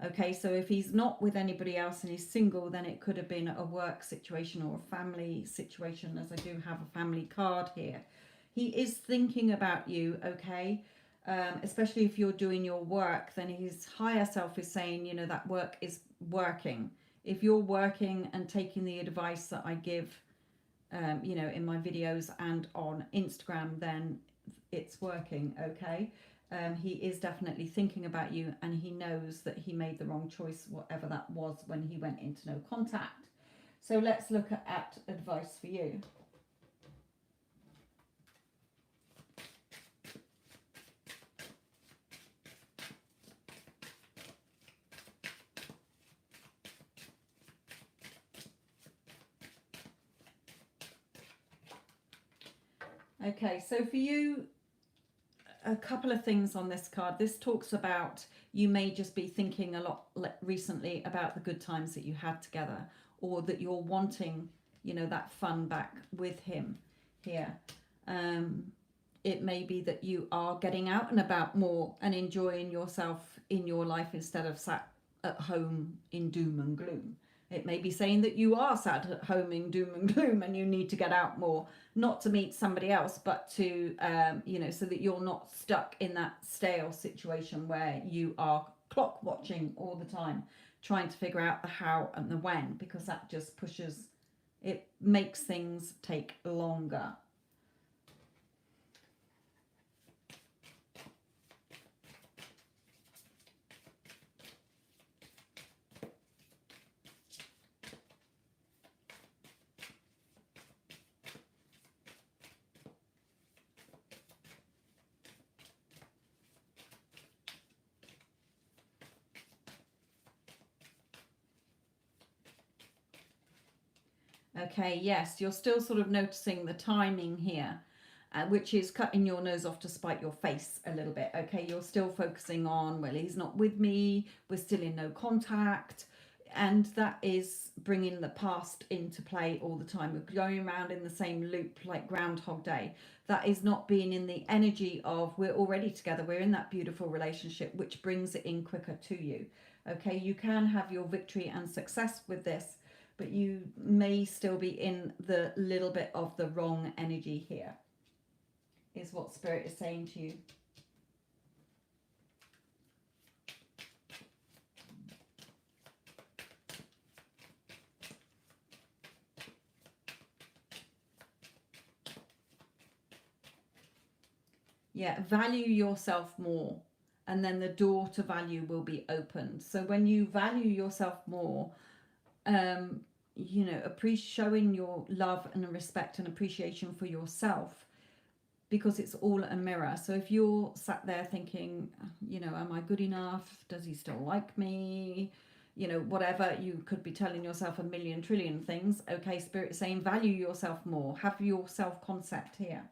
A: Okay, so if he's not with anybody else and he's single, then it could have been a work situation or a family situation, as I do have a family card here. He is thinking about you, okay? Especially if you're doing your work, then his higher self is saying, you know, that work is working. if you're working and taking the advice that I give, you know, in my videos and on Instagram, then it's working, okay? He is definitely thinking about you, and he knows that he made the wrong choice, whatever that was, when he went into no contact. So let's look at advice for you. Okay, so for you, a couple of things on this card. This talks about you may just be thinking a lot recently about the good times that you had together, or that you're wanting, you know, that fun back with him here. It may be that you are getting out and about more and enjoying yourself in your life instead of sat at home in doom and gloom. It may be saying that you are sat at home in doom and gloom and you need to get out more, not to meet somebody else, but to, you know, so that you're not stuck in that stale situation where you are clock watching all the time, trying to figure out the how and the when, because that just pushes, it makes things take longer. Okay, yes, you're still sort of noticing the timing here, which is cutting your nose off to spite your face a little bit. Okay, you're still focusing on, well, he's not with me, we're still in no contact, and that is bringing the past into play all the time. We're going around in the same loop like Groundhog Day. That is not being in the energy of we're already together, we're in that beautiful relationship, which brings it in quicker to you. Okay, you can have your victory and success with this, but you may still be in the little bit of the wrong energy here, is what Spirit is saying to you. Yeah, value yourself more, and then the door to value will be opened. So when you value yourself more, you know, showing your love and respect and appreciation for yourself, because it's all a mirror. So if you're sat there thinking, you know, am I good enough? Does he still like me? You know, whatever, you could be telling yourself a million trillion things. Okay, Spirit is saying value yourself more. Have your self-concept here.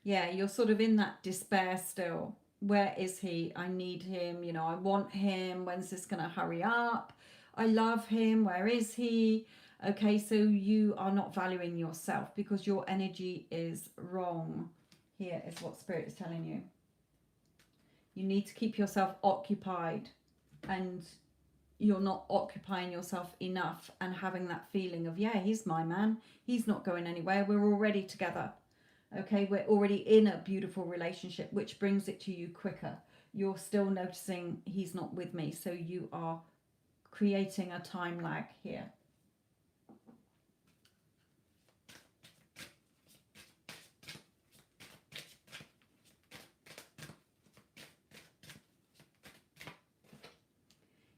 A: Yeah, you're sort of in that despair still. Where is he? I need him. You know, I want him. When's this going to hurry up? I love him. Where is he? Okay, so you are not valuing yourself because your energy is wrong. Here is what Spirit is telling you. You need to keep yourself occupied, and you're not occupying yourself enough and having that feeling of, yeah, he's my man. He's not going anywhere. We're already together. Okay, we're already in a beautiful relationship, which brings it to you quicker. You're still noticing he's not with me, so you are creating a time lag here.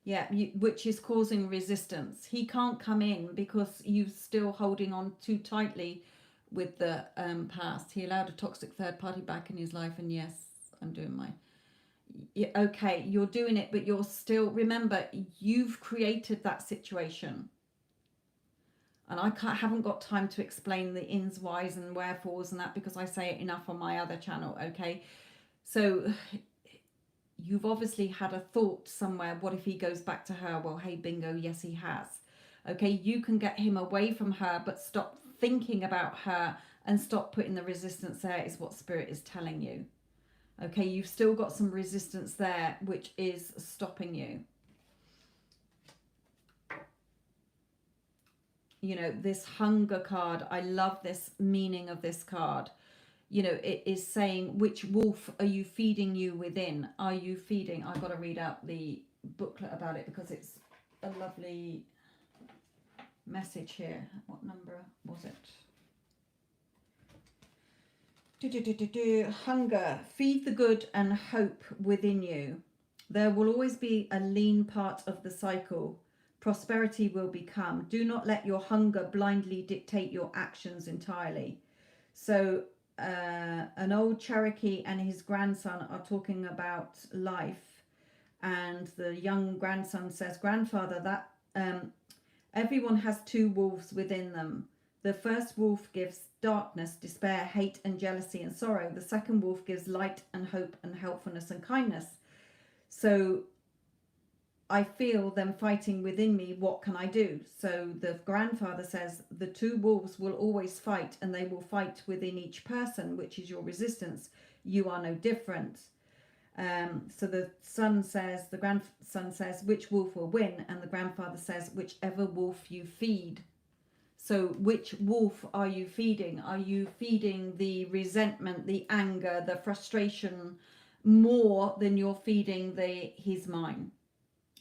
A: Yeah, which is causing resistance. He can't come in because you're still holding on too tightly with the past. He allowed a toxic third party back in his life, and yes, I'm doing my... Yeah, okay, you're doing it, but you're still... Remember, you've created that situation. And I haven't got time to explain the ins, whys, and wherefores and that, because I say it enough on my other channel, okay? So... You've obviously had a thought somewhere, what if he goes back to her? Well, hey, bingo, yes, he has. Okay, you can get him away from her, but stop thinking about her and stop putting the resistance there is what Spirit is telling you. Okay, you've still got some resistance there, which is stopping you. You know, this hunger card, I love this meaning of this card. You know, it is saying, which wolf are you feeding you within? Are you feeding? I've got to read out the booklet about it because it's a lovely message here. What number was it? Hunger, feed the good and hope within you. There will always be a lean part of the cycle. Prosperity will become. Do not let your hunger blindly dictate your actions entirely. So an old Cherokee and his grandson are talking about life, and the young grandson says, grandfather, that everyone has two wolves within them. The first wolf gives darkness, despair, hate and jealousy and sorrow. The second wolf gives light and hope and helpfulness and kindness. So I feel them fighting within me. What can I do? So the grandfather says the two wolves will always fight, and they will fight within each person, which is your resistance. You are no different. So the grandson says, which wolf will win? And the grandfather says, whichever wolf you feed. So which wolf are you feeding? Are you feeding the resentment, the anger, the frustration more than you're feeding he's mine?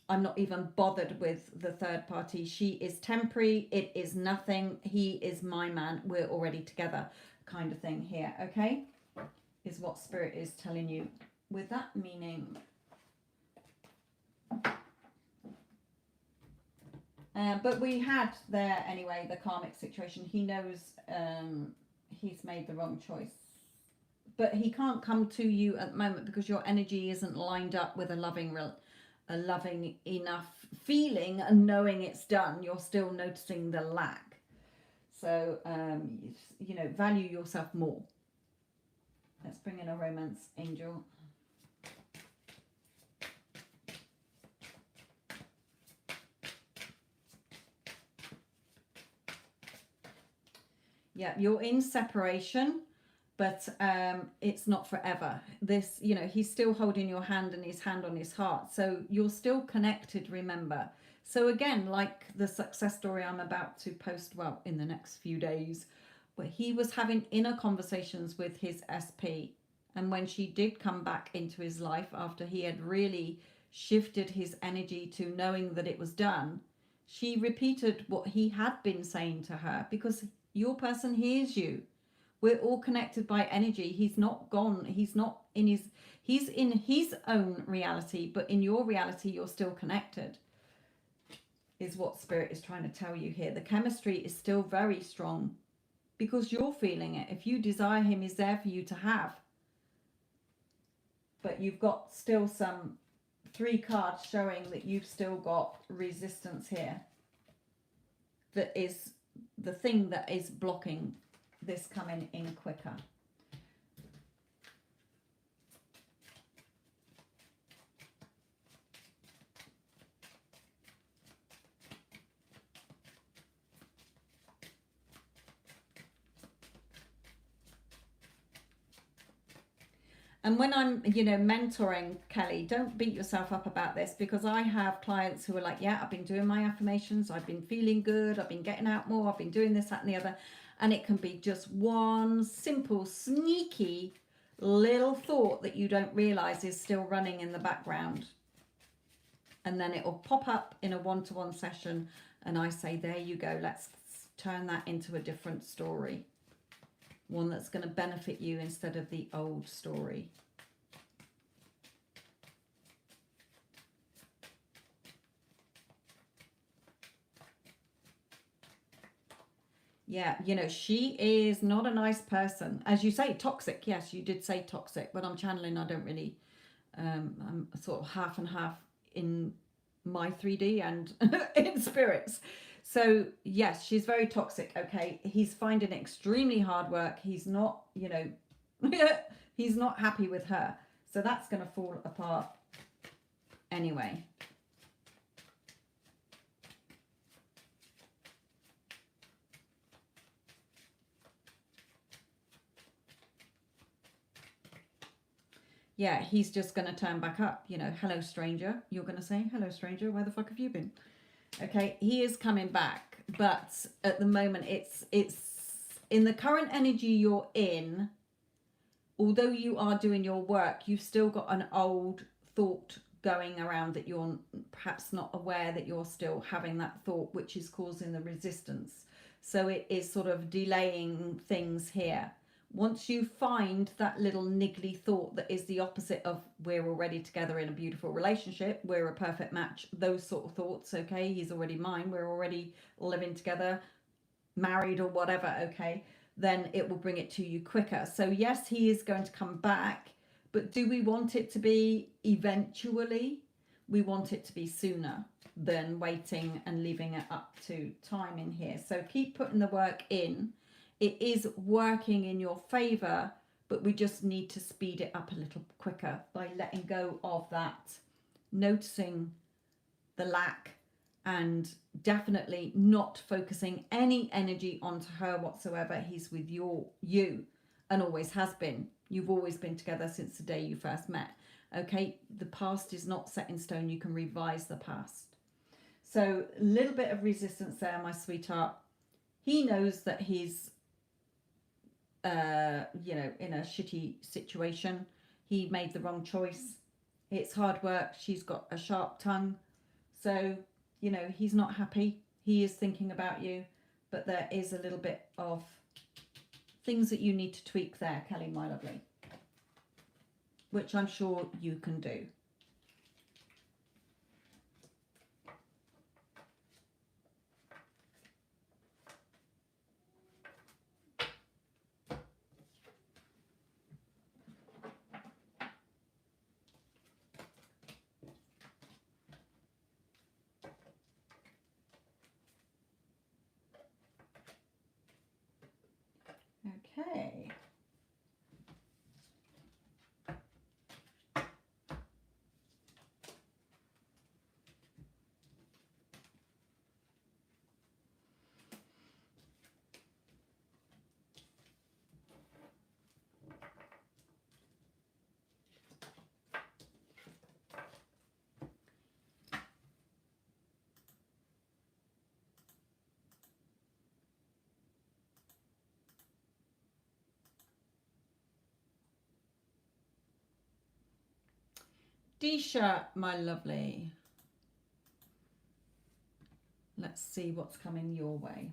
A: I'm not even bothered with the third party. She is temporary. It is nothing. He is my man. We're already together, kind of thing here. Okay, is what Spirit is telling you with that meaning. But we had there anyway the karmic situation. He knows he's made the wrong choice, but he can't come to you at the moment because your energy isn't lined up with a loving enough feeling and knowing it's done. You're still noticing the lack. So you know, value yourself more. Let's bring in a romance angel. Yeah, you're in separation, but it's not forever. This, you know, he's still holding your hand and his hand on his heart. So you're still connected, remember. So again, like the success story I'm about to post, well, in the next few days, where he was having inner conversations with his SP. And when she did come back into his life after he had really shifted his energy to knowing that it was done, she repeated what he had been saying to her, because your person hears you. We're all connected by energy. He's not gone. He's not in he's in his own reality, but in your reality, you're still connected, is what Spirit is trying to tell you here. The chemistry is still very strong because you're feeling it. If you desire him, he's there for you to have. But you've got still some 3 cards showing that you've still got resistance here. That is the thing that is blocking this coming in quicker. And when I'm, you know, mentoring, Kelly, don't beat yourself up about this, because I have clients who are like, yeah, I've been doing my affirmations, I've been feeling good, I've been getting out more, I've been doing this, that and the other. And it can be just one simple, sneaky little thought that you don't realize is still running in the background. And then it will pop up in a one-to-one session. And I say, there you go. Let's turn that into a different story. One that's going to benefit you instead of the old story. Yeah, you know, she is not a nice person. As you say, toxic. Yes, you did say toxic, but I'm channeling, I don't really, I'm sort of half and half in my 3D and in spirits. So yes, she's very toxic. Okay, he's finding it extremely hard work. He's not, you know, he's not happy with her. So that's going to fall apart anyway. yeah, he's just going to turn back up. You know, hello, stranger. You're going to say, hello, stranger. Where the fuck have you been? Okay, he is coming back, but at the moment, it's in the current energy you're in. Although you are doing your work, you've still got an old thought going around that you're perhaps not aware that you're still having that thought, which is causing the resistance. So it is sort of delaying things here. Once you find that little niggly thought that is the opposite of we're already together in a beautiful relationship, we're a perfect match, those sort of thoughts, okay, he's already mine, we're already living together, married or whatever, okay, then it will bring it to you quicker. So yes, he is going to come back, but do we want it to be eventually? We want it to be sooner than waiting and leaving it up to time in here. So keep putting the work in. It is working in your favor, but we just need to speed it up a little quicker by letting go of that, noticing the lack, and definitely not focusing any energy onto her whatsoever. He's with you and always has been. You've always been together since the day you first met. Okay, the past is not set in stone. You can revise the past. So a little bit of resistance there, my sweetheart. He knows that he's you know, in a shitty situation. He made the wrong choice. It's hard work. She's got a sharp tongue. So, you know, he's not happy. He is thinking about you, but there is a little bit of things that you need to tweak there, Kelly, my lovely, which I'm sure you can do. Okay. Disha, my lovely. Let's see what's coming your way.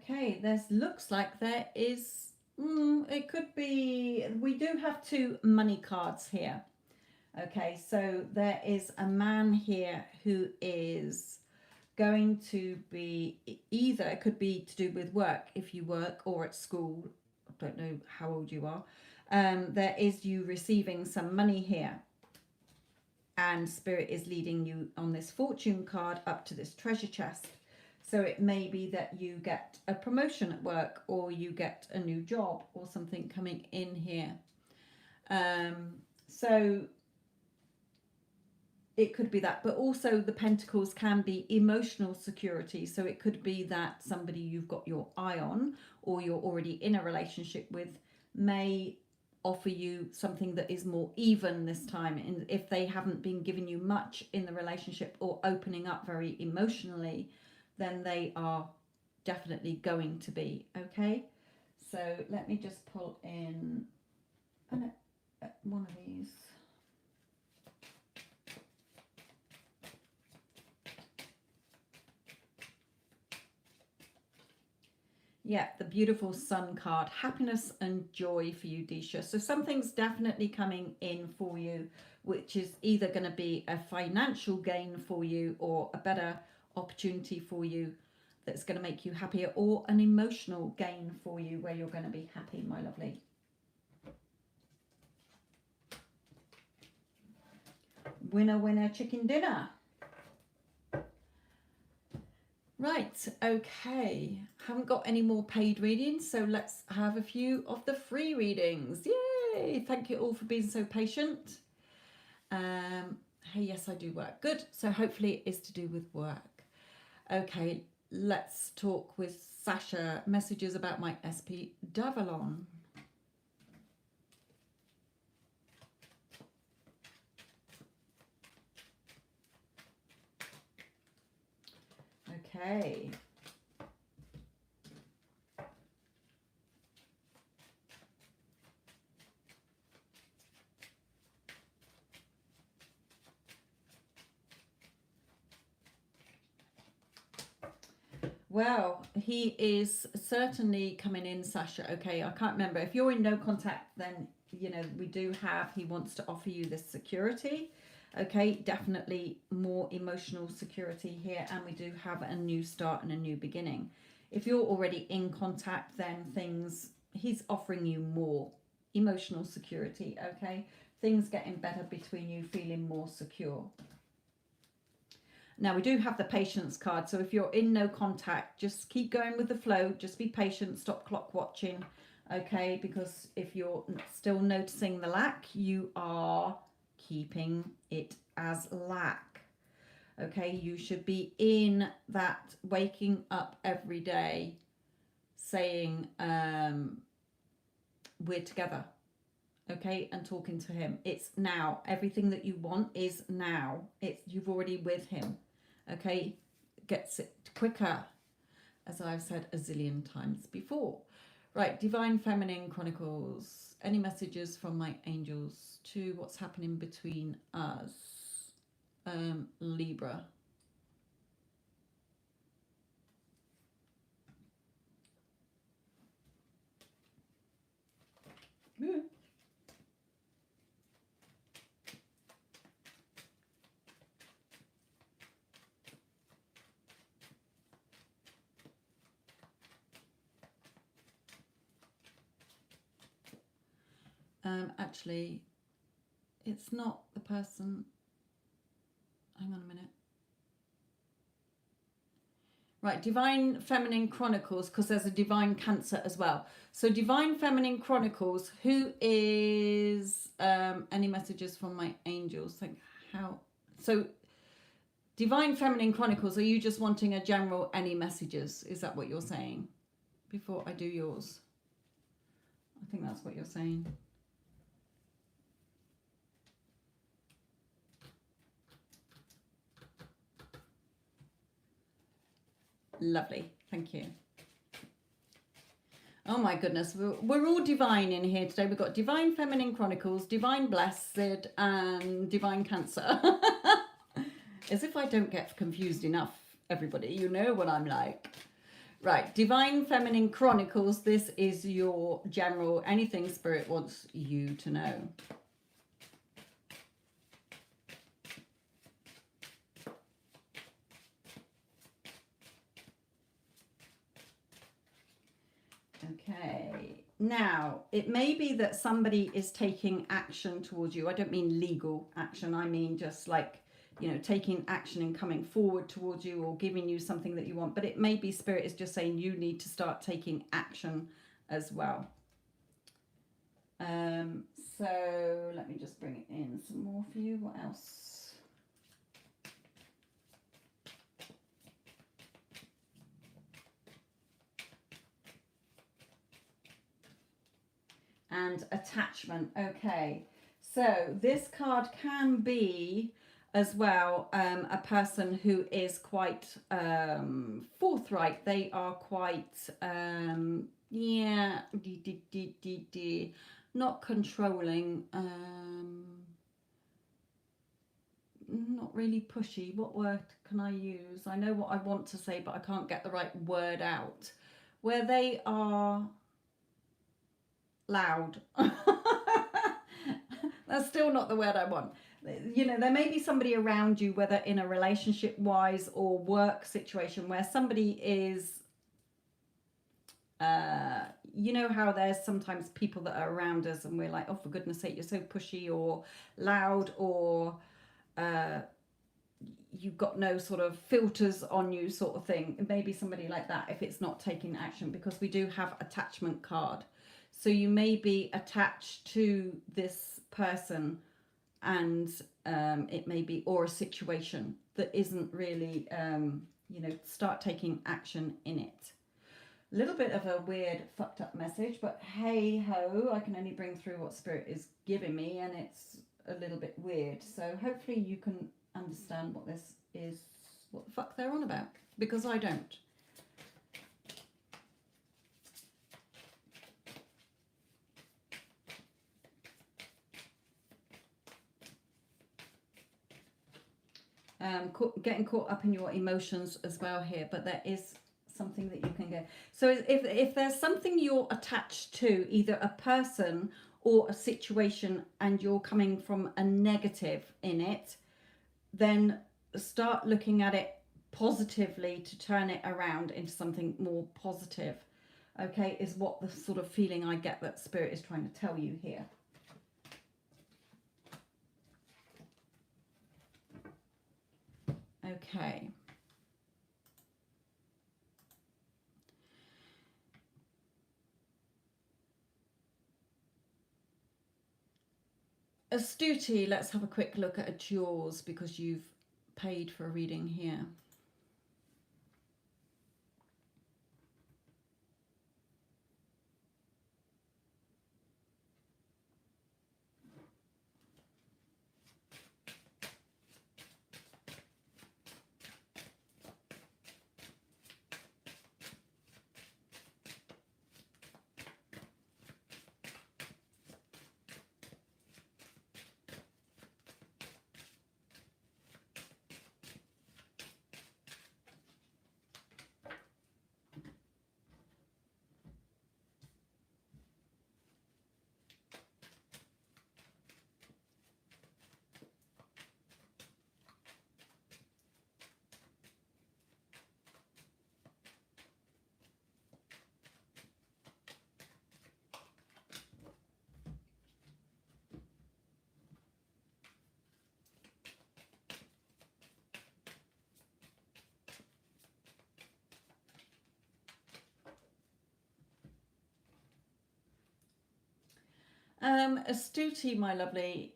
A: Okay, looks like there is, it could be, we do have two money cards here. Okay, so there is a man here who is going to be, either it could be to do with work, if you work, or at school. I don't know how old you are. There is you receiving some money here. And Spirit is leading you on this fortune card up to this treasure chest. So it may be that you get a promotion at work, or you get a new job, or something coming in here. So it could be that, but also the pentacles can be emotional security. So it could be that somebody you've got your eye on, or you're already in a relationship with, may offer you something that is more even this time. And if they haven't been giving you much in the relationship or opening up very emotionally, then they are definitely going to be. Okay, so let me just pull in one of these. Yeah, the beautiful sun card, happiness and joy for you, Disha. So something's definitely coming in for you, which is either going to be a financial gain for you or a better opportunity for you that's going to make you happier, or an emotional gain for you where you're going to be happy, my lovely. Winner, winner, chicken dinner. Right, okay. Haven't got any more paid readings, so let's have a few of the free readings. Yay! Thank you all for being so patient. Hey, yes, I do work. Good. So hopefully it is to do with work. Okay, let's talk with Sasha. Messages about my SP Davalon. Okay. Well, he is certainly coming in, Sasha. Okay, I can't remember. If you're in no contact, then, you know, we do have, he wants to offer you this security. Okay, definitely more emotional security here. And we do have a new start and a new beginning. If you're already in contact, then things, he's offering you more emotional security. Okay, things getting better between you, feeling more secure. Now we do have the patience card, so if you're in no contact, just keep going with the flow, just be patient, stop clock watching, okay? Because if you're still noticing the lack, you are keeping it as lack, okay? You should be in that, waking up every day saying, we're together, okay? And talking to him. It's now. Everything that you want is now. You've already with him. Okay, gets it quicker, as I've said a zillion times before. Right, Divine Feminine Chronicles. Any messages from my angels to what's happening between us? Libra. Yeah. Actually, it's not the person. Hang on a minute. Right, Divine Feminine Chronicles, because there's a Divine Cancer as well. So Divine Feminine Chronicles, who is any messages from my angels? Like how? So Divine Feminine Chronicles, are you just wanting a general any messages? Is that what you're saying? Before I do yours. I think that's what you're saying. Lovely. Thank you. Oh my goodness. We're all divine in here today. We've got Divine Feminine Chronicles, Divine Blessed, and Divine Cancer. As if I don't get confused enough, everybody. You know what I'm like. Right, Divine Feminine Chronicles. This is your general, anything Spirit wants you to know. Okay, now it may be that somebody is taking action towards you. I don't mean legal action. I mean just like, you know, taking action and coming forward towards you or giving you something that you want. But it may be Spirit is just saying you need to start taking action as well. So let me just bring it in some more for you. What else? And attachment. Okay, so this card can be as well a person who is quite forthright. They are quite not controlling, not really pushy. What word can I use? I know what I want to say, but I can't get the right word out. where they are loud. That's still not the word I want. You know, there may be somebody around you, whether in a relationship wise or work situation, where somebody is, you know how there's sometimes people that are around us and we're like, oh, for goodness sake, you're so pushy or loud, or you've got no sort of filters on you, sort of thing. It may be somebody like that if it's not taking action, because we do have attachment card. So you may be attached to this person, and it may be, or a situation that isn't really, you know, start taking action in it. A little bit of a weird fucked up message, but hey ho, I can only bring through what Spirit is giving me, and it's a little bit weird. So hopefully you can understand what this is, what the fuck they're on about, because I don't. Getting caught up in your emotions as well here, but there is something that you can get. So if there's something you're attached to, either a person or a situation, and you're coming from a negative in it, then start looking at it positively to turn it around into something more positive. Okay, is what the sort of feeling I get that Spirit is trying to tell you here. Okay. Astuti, let's have a quick look at yours, because you've paid for a reading here. Astuti, my lovely,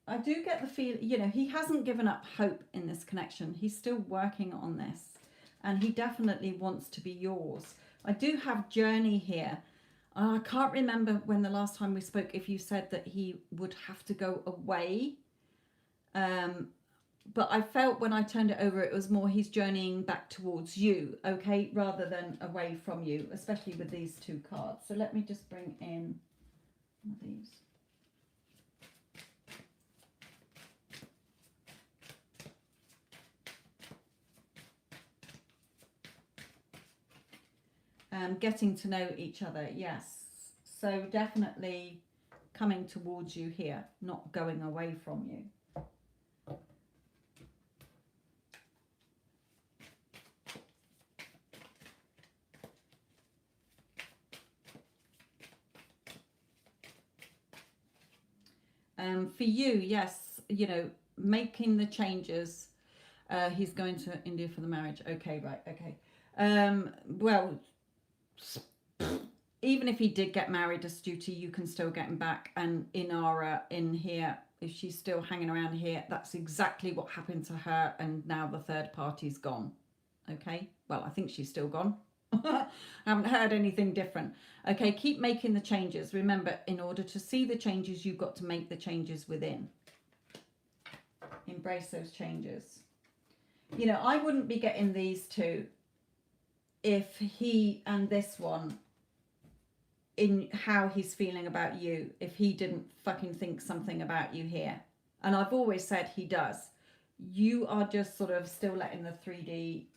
A: I do get the feel, you know, he hasn't given up hope in this connection. He's still working on this, and he definitely wants to be yours. I do have journey here. I can't remember when the last time we spoke, if you said that he would have to go away. But I felt when I turned it over, it was more he's journeying back towards you, okay, rather than away from you, especially with these two cards. So let me just bring in one of these. Getting to know each other, yes. So definitely coming towards you here, not going away from you. For you, yes, you know, making the changes. He's going to India for the marriage. Okay, right, okay. Well, even if he did get married, Astuti, you can still get him back. And Yara in here, if she's still hanging around here, that's exactly what happened to her. And now the third party's gone. Okay, well, I think she's still gone. I haven't heard anything different. Okay, keep making the changes. Remember, in order to see the changes, you've got to make the changes within. Embrace those changes. You know, I wouldn't be getting these two if he and this one, in how he's feeling about you, if he didn't fucking think something about you here. And I've always said he does. You are just sort of still letting the 3D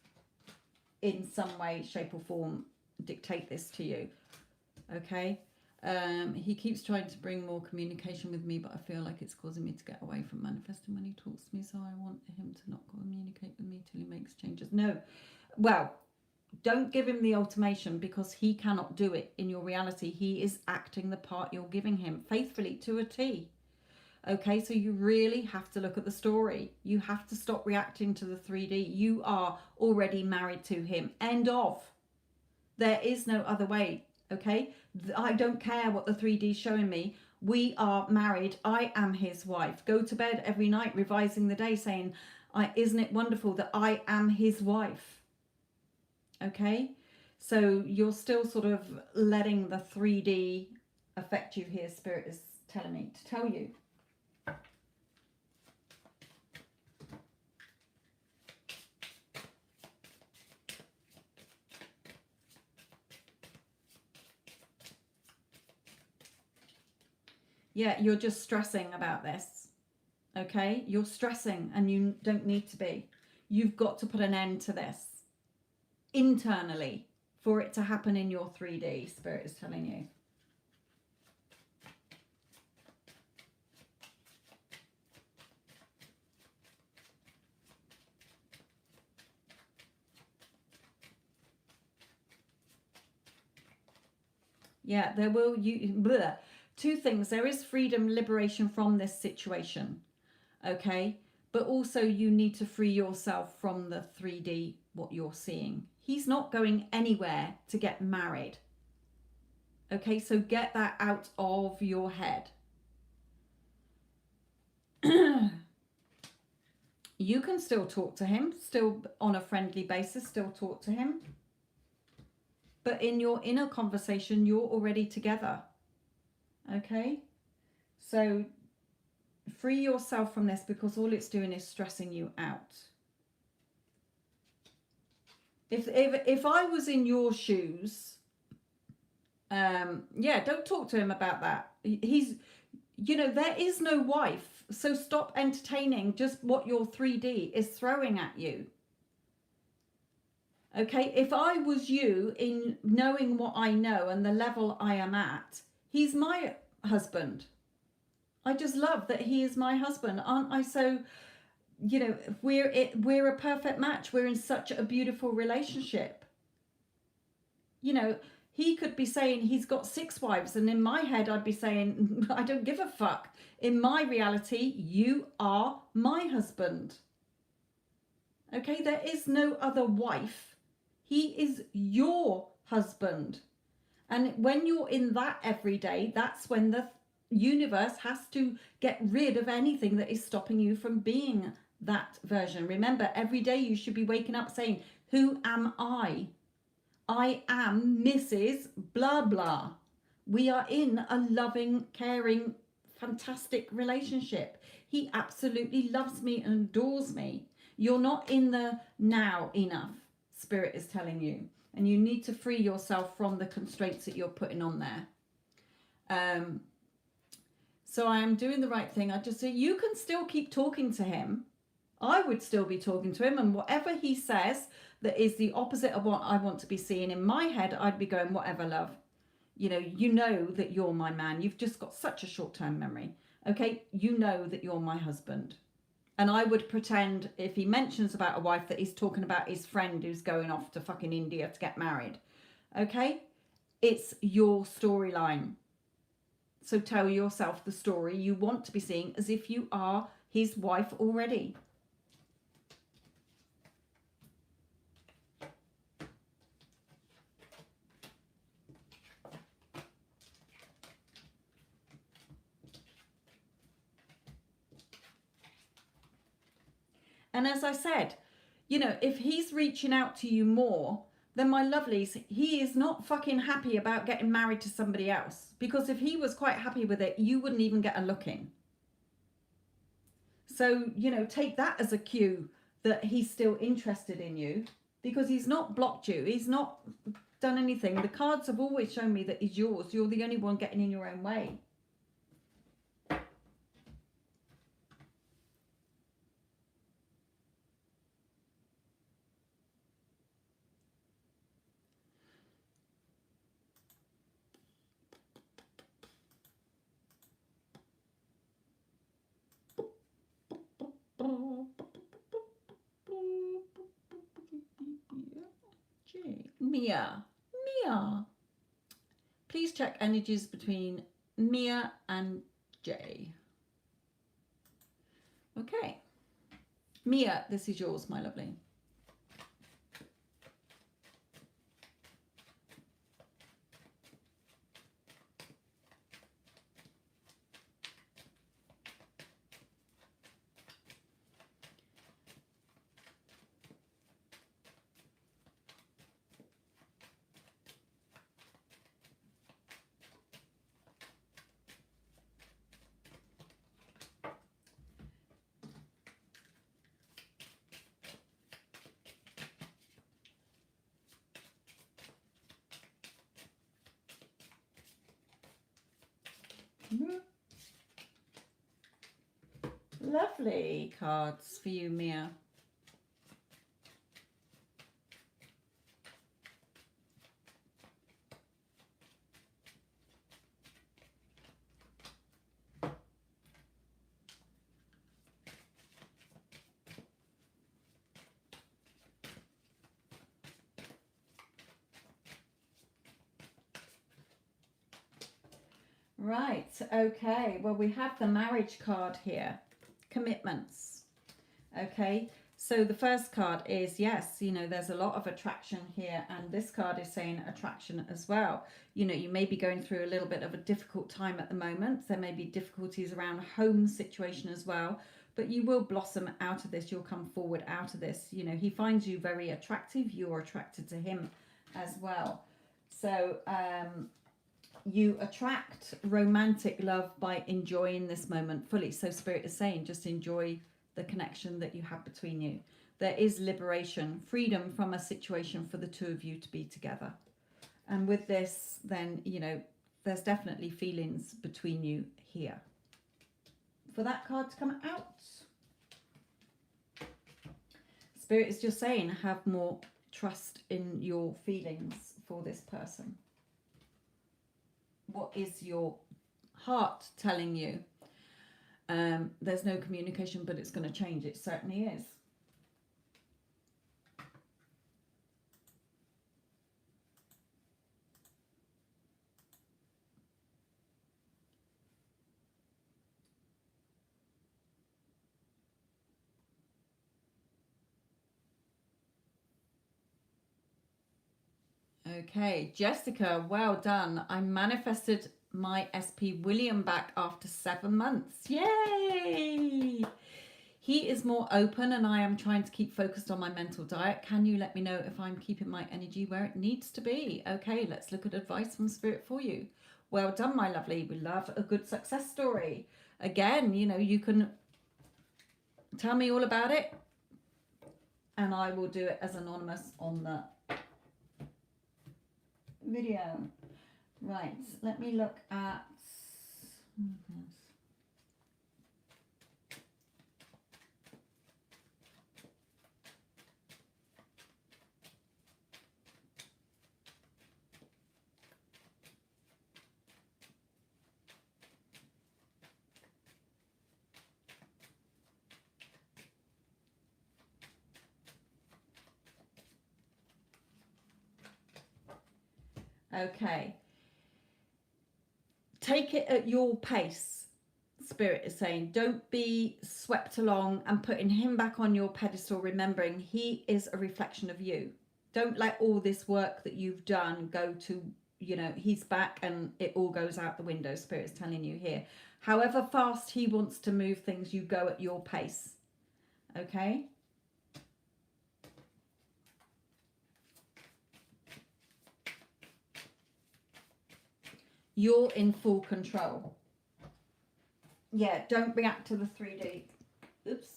A: in some way, shape or form dictate this to you. Okay. He keeps trying to bring more communication with me, but I feel like it's causing me to get away from manifesting when he talks to me, so I want him to not communicate with me till he makes changes. No. Well, don't give him the ultimatum, because he cannot do it in your reality. He is acting the part you're giving him faithfully to a T. Okay, so you really have to look at the story. You have to stop reacting to the 3D. You are already married to him. End of. There is no other way. Okay, I don't care what the 3D is showing me. We are married. I am his wife. Go to bed every night revising the day saying, isn't it wonderful that I am his wife? Okay, so you're still sort of letting the 3D affect you here. Spirit is telling me to tell you. Yeah, you're just stressing about this. Okay, you're stressing and you don't need to be. You've got to put an end to this internally for it to happen in your 3D. Spirit is telling you. Yeah, there will two things. There is freedom, liberation from this situation. Okay, but also you need to free yourself from the 3D, what you're seeing. He's not going anywhere to get married. Okay, so get that out of your head. You can still talk to him, still on a friendly basis, still talk to him. But in your inner conversation, you're already together. Okay, so free yourself from this, because all it's doing is stressing you out. If I was in your shoes, yeah, don't talk to him about that. He's, you know, there is no wife, so stop entertaining just what your 3D is throwing at you. Okay, if I was you, in knowing what I know and the level I am at, he's my husband. I just love that he is my husband. Aren't I so, you know, we're a perfect match. We're in such a beautiful relationship. You know, he could be saying he's got 6 wives, and in my head I'd be saying, I don't give a fuck. In my reality, you are my husband. Okay, there is no other wife. He is your husband. And when you're in that every day, that's when the universe has to get rid of anything that is stopping you from being that version. Remember, every day you should be waking up saying, who am I? I am Mrs. Blah blah. We are in a loving, caring, fantastic relationship. He absolutely loves me and adores me. You're not in the now enough, Spirit is telling you. And you need to free yourself from the constraints that you're putting on there. So I am doing the right thing. I just say, you can still keep talking to him. I would still be talking to him, and whatever he says that is the opposite of what I want to be seeing in my head, I'd be going, whatever, love. You know that you're my man. You've just got such a short-term memory. Okay, you know that you're my husband. And I would pretend, if he mentions about a wife, that he's talking about his friend who's going off to fucking India to get married. Okay? It's your storyline. So tell yourself the story you want to be seeing as if you are his wife already. And as I said, you know, if he's reaching out to you more, then my lovelies, he is not fucking happy about getting married to somebody else. Because if he was quite happy with it, you wouldn't even get a look in. So, you know, take that as a cue that he's still interested in you, because he's not blocked you. He's not done anything. The cards have always shown me that he's yours. You're the only one getting in your own way. Mia. Mia. Please check energies between Mia and Jay. Okay. Mia, this is yours, my lovely. Lovely cards for you, Mia. Right, okay. Well, we have the marriage card here. Commitments. Okay, so the first card is, yes, you know, there's a lot of attraction here, and this card is saying attraction as well. You know, you may be going through a little bit of a difficult time at the moment. There may be difficulties around home situation as well, but you will blossom out of this. You'll come forward out of this. You know, he finds you very attractive. You're attracted to him as well. So, you attract romantic love by enjoying this moment fully. So Spirit is saying just enjoy the connection that you have between you. There is liberation, freedom from a situation for the two of you to be together. And with this, then, you know, there's definitely feelings between you here. For that card to come out, Spirit is just saying have more trust in your feelings for this person. What is your heart telling you? There's no communication, but it's going to change. It certainly is. Okay, Jessica, well done. I manifested my SP William back after 7 months. Yay! He is more open and I am trying to keep focused on my mental diet. Can you let me know if I'm keeping my energy where it needs to be? Okay, let's look at advice from Spirit for you. Well done, my lovely. We love a good success story. Again, you know, you can tell me all about it and I will do it as anonymous on the video. Right, let me look at okay. Take it at your pace, Spirit is saying. Don't be swept along and putting him back on your pedestal, remembering he is a reflection of you. Don't let all this work that you've done go to, you know, he's back and it all goes out the window, Spirit is telling you here. However fast he wants to move things, you go at your pace. Okay? You're in full control. Yeah, don't react to the 3D. Oops.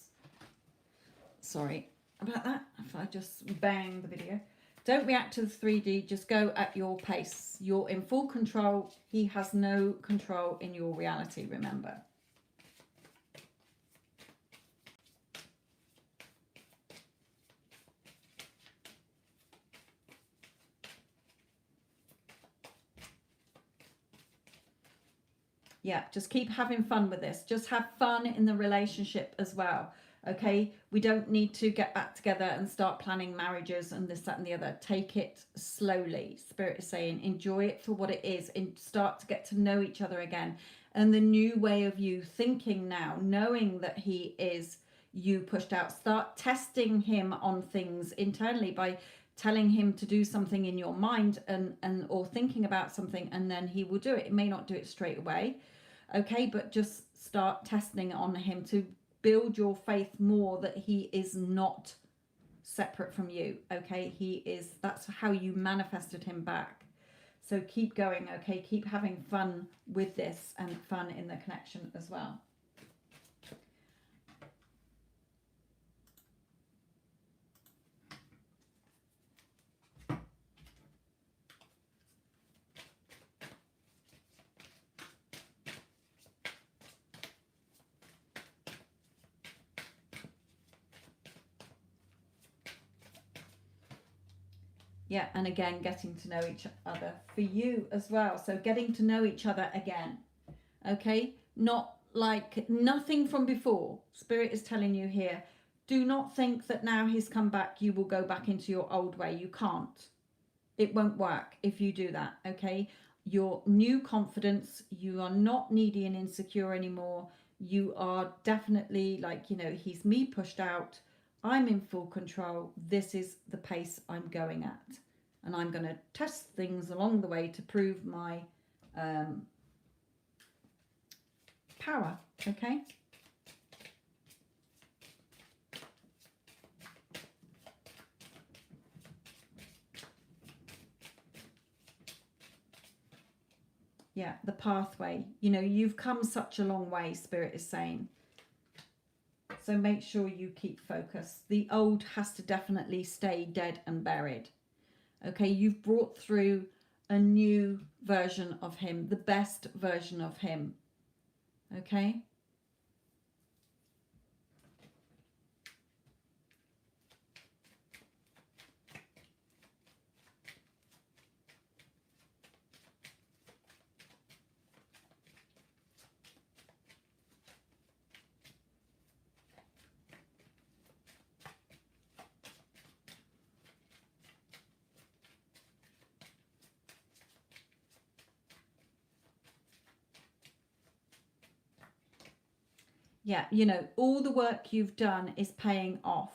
A: Sorry about that. If I just bang the video. Don't react to the 3D. Just go at your pace. You're in full control. He has no control in your reality, remember. Yeah, just keep having fun with this. Just have fun in the relationship as well. Okay, we don't need to get back together and start planning marriages and this, that, and the other. Take it slowly. Spirit is saying, enjoy it for what it is and start to get to know each other again. And the new way of you thinking now, knowing that he is you pushed out, start testing him on things internally by telling him to do something in your mind and or thinking about something, and then he will do it. It may not do it straight away, okay, but just start testing on him to build your faith more that he is not separate from you. Okay, he is, that's how you manifested him back. So keep going. Okay, keep having fun with this and fun in the connection as well. Yeah, and again, getting to know each other for you as well. So getting to know each other again. Okay, not like nothing from before. Spirit is telling you here, do not think that now he's come back, you will go back into your old way. You can't. It won't work if you do that. Okay, your new confidence, you are not needy and insecure anymore. You are definitely like, you know, he's me pushed out. I'm in full control. This is the pace I'm going at. And I'm going to test things along the way to prove my power. Okay. Yeah, the pathway. You know, you've come such a long way, Spirit is saying. So make sure you keep focus. The old has to definitely stay dead and buried. Okay, you've brought through a new version of him, the best version of him. Okay. Yeah, you know, all the work you've done is paying off.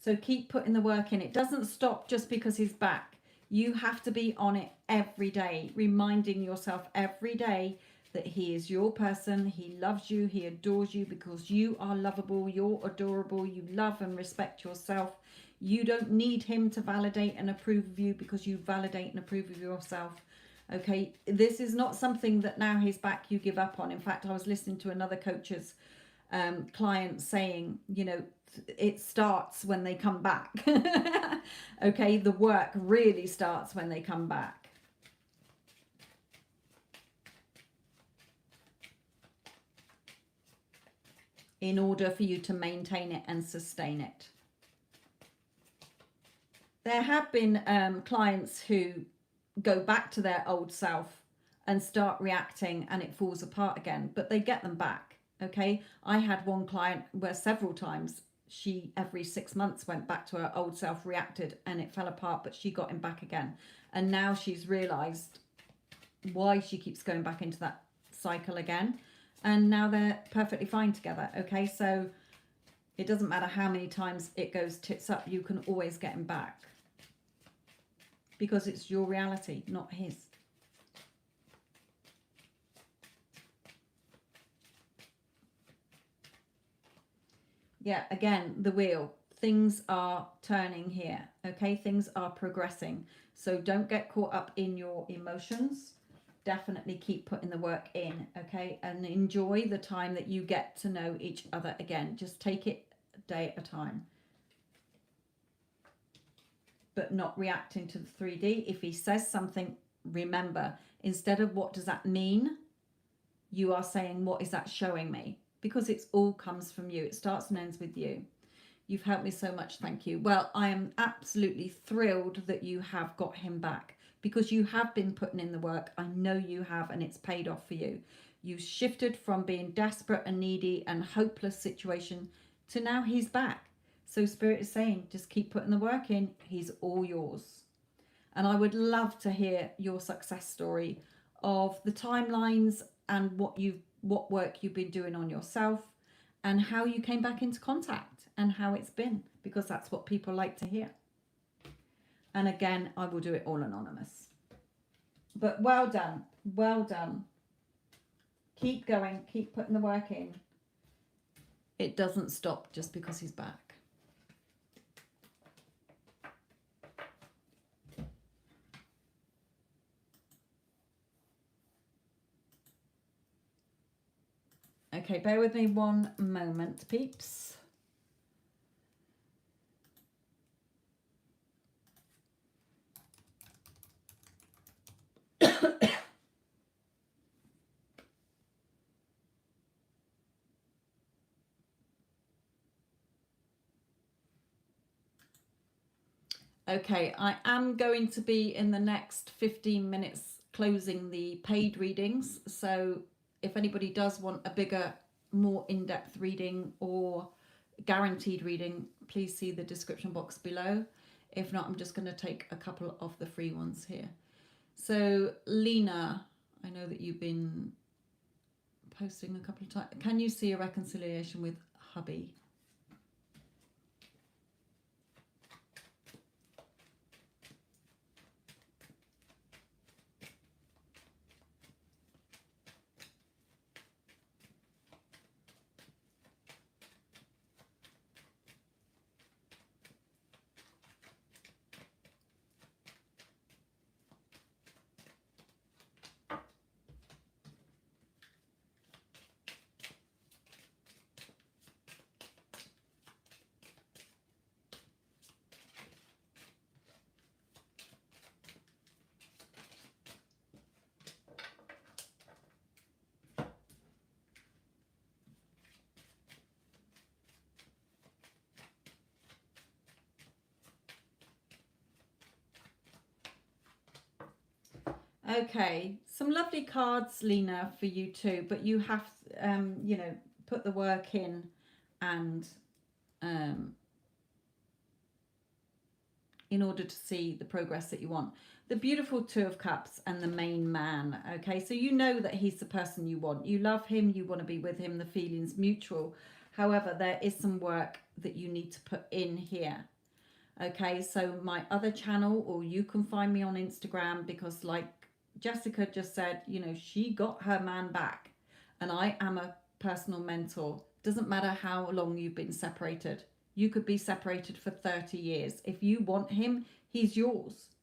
A: So keep putting the work in. It doesn't stop just because he's back. You have to be on it every day, reminding yourself every day that he is your person. He loves you. He adores you because you are lovable. You're adorable. You love and respect yourself. You don't need him to validate and approve of you because you validate and approve of yourself. Okay, this is not something that now he's back you give up on. In fact, I was listening to another coach's client saying, you know, it starts when they come back. Okay, the work really starts when they come back. In order for you to maintain it and sustain it. There have been clients who go back to their old self and start reacting and it falls apart again, but they get them back. Okay, I had one client where several times she every 6 months went back to her old self, reacted, and it fell apart, but she got him back again. And now she's realized why she keeps going back into that cycle again, and now they're perfectly fine together. Okay, so it doesn't matter how many times it goes tits up, you can always get him back because it's your reality, not his. Yeah, again, the wheel. Things are turning here, okay? Things are progressing. So don't get caught up in your emotions. Definitely keep putting the work in, okay? And enjoy the time that you get to know each other again. Just take it a day at a time. But not reacting to the 3D. If he says something, remember, instead of what does that mean, you are saying, what is that showing me? Because it's all comes from you. It starts and ends with you. You've helped me so much. Thank you. Well, I am absolutely thrilled that you have got him back because you have been putting in the work. I know you have, and it's paid off for you. You shifted from being desperate and needy and hopeless situation to now he's back. So Spirit is saying, just keep putting the work in. He's all yours. And I would love to hear your success story of the timelines and what work you've been doing on yourself and how you came back into contact and how it's been, because that's what people like to hear. And again, I will do it all anonymous. But well done. Well done. Keep going. Keep putting the work in. It doesn't stop just because he's back. Okay, bear with me one moment, peeps. Okay, I am going to be in the next 15 minutes closing the paid readings. So if anybody does want a bigger, more in-depth reading or guaranteed reading, please see the description box below. If not, I'm just going to take a couple of the free ones here. So Lena, I know that you've been posting a couple of times. Can you see a reconciliation with hubby? Okay, some lovely cards, Lena, for you too, but you have, you know, put the work in and in order to see the progress that you want. The beautiful Two of Cups and the main man, okay? So you know that he's the person you want. You love him, you want to be with him, the feeling's mutual. However, there is some work that you need to put in here. Okay, so my other channel, or you can find me on Instagram, because like Jessica just said, you know, she got her man back, and I am a personal mentor. Doesn't matter how long you've been separated. You could be separated for 30 years. If you want him, he's yours.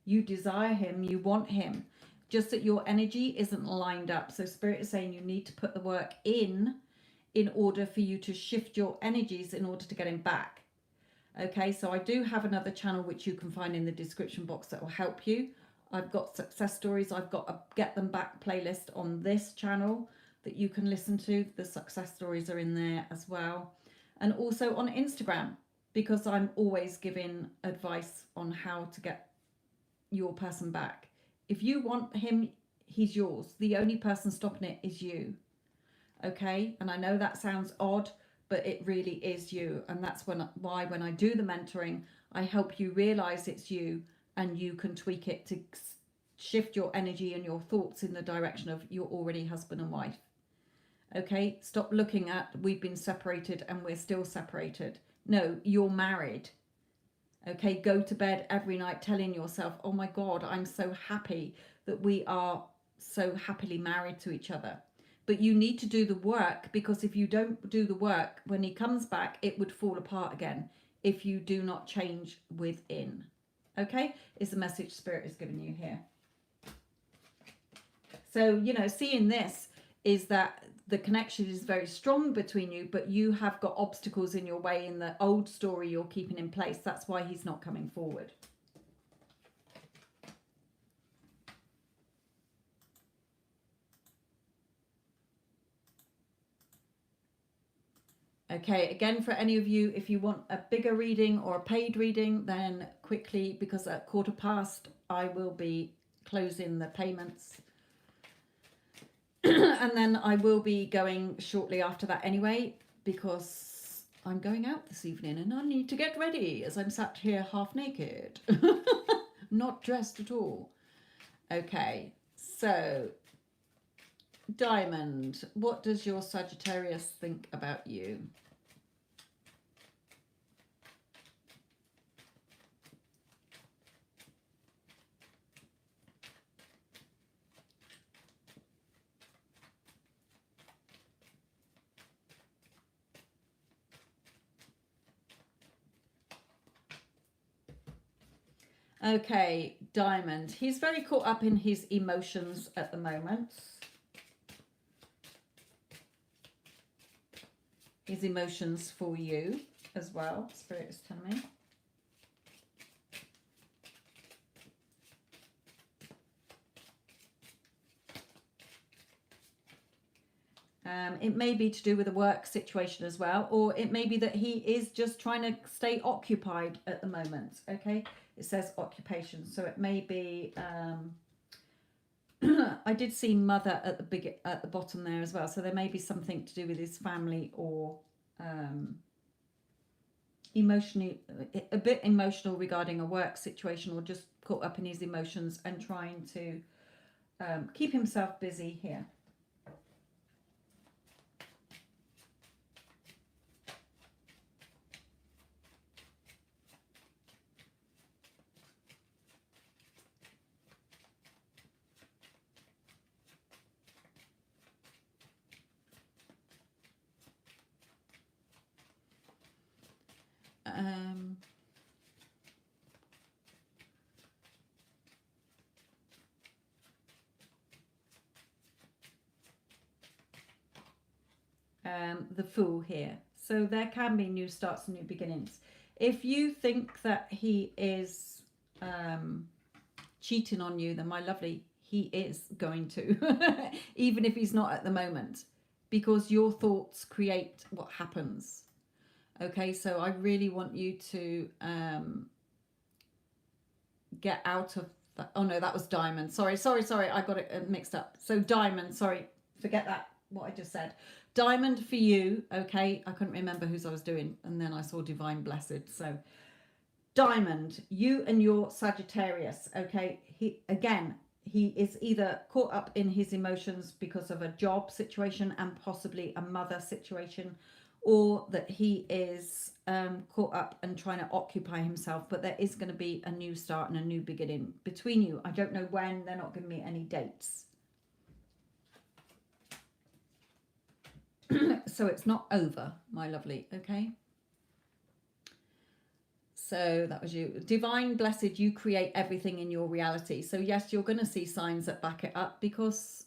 A: You desire him, you want him. Just that your energy isn't lined up. So Spirit is saying you need to put the work in order for you to shift your energies in order to get him back. Okay, so I do have another channel which you can find in the description box that will help you. I've got success stories. I've got a Get Them Back playlist on this channel that you can listen to. The success stories are in there as well. And also on Instagram, because I'm always giving advice on how to get your person back. If you want him, he's yours. The only person stopping it is you. Okay, and I know that sounds odd, but it really is you. And that's why when I do the mentoring, I help you realize it's you, and you can tweak it to shift your energy and your thoughts in the direction of you're already husband and wife. Okay, stop looking at we've been separated and we're still separated. No, you're married. Okay, go to bed every night telling yourself, oh my God, I'm so happy that we are so happily married to each other. But you need to do the work, because if you don't do the work, when he comes back, it would fall apart again if you do not change within. Okay, is the message Spirit is giving you here. So, you know, seeing this is that the connection is very strong between you, but you have got obstacles in your way in the old story you're keeping in place. That's why he's not coming forward. Okay, again, for any of you, if you want a bigger reading or a paid reading, then quickly, because at 1/4 past, I will be closing the payments. And then I will be going shortly after that anyway, because I'm going out this evening and I need to get ready as I'm sat here half naked. Not dressed at all. Okay, so Diamond, what does your Sagittarius think about you? Okay, Diamond. He's very caught up in his emotions at the moment. His emotions for you as well, Spirit is telling me. It may be to do with a work situation as well, or it may be that he is just trying to stay occupied at the moment. Okay, it says occupation, so it may be. I did see mother at the bottom there as well, so there may be something to do with his family or emotionally, a bit emotional regarding a work situation, or just caught up in his emotions and trying to keep himself busy here. The Fool here. So there can be new starts and new beginnings. If you think that he is cheating on you, then my lovely, he is going to, even if he's not at the moment, because your thoughts create what happens. Okay, so I really want you to get out of that. Oh no, that was Diamond. Sorry, I got it mixed up. So Diamond, sorry, forget that, what I just said. Diamond for you, okay? I couldn't remember whose I was doing, and then I saw Divine Blessed. So Diamond, you and your Sagittarius, okay? He is either caught up in his emotions because of a job situation and possibly a mother situation, or that he is caught up and trying to occupy himself. But there is going to be a new start and a new beginning between you. I don't know when. They're not giving me any dates. So it's not over, my lovely, okay? So that was you. Divine Blessed, you create everything in your reality. So yes, you're going to see signs that back it up because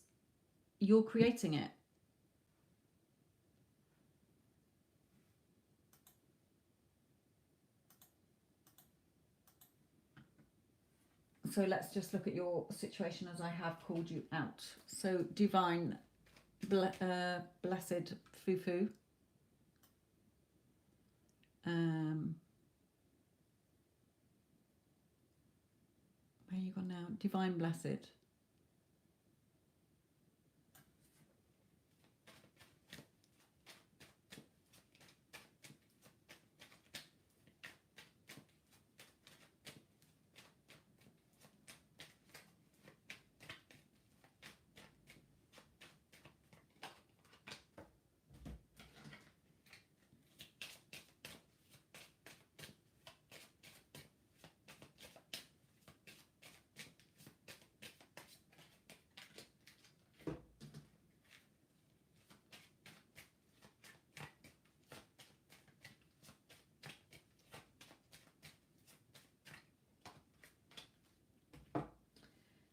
A: you're creating it. So let's just look at your situation as I have called you out. So Divine Blessed Fufu. Where are you gone now? Divine Blessed.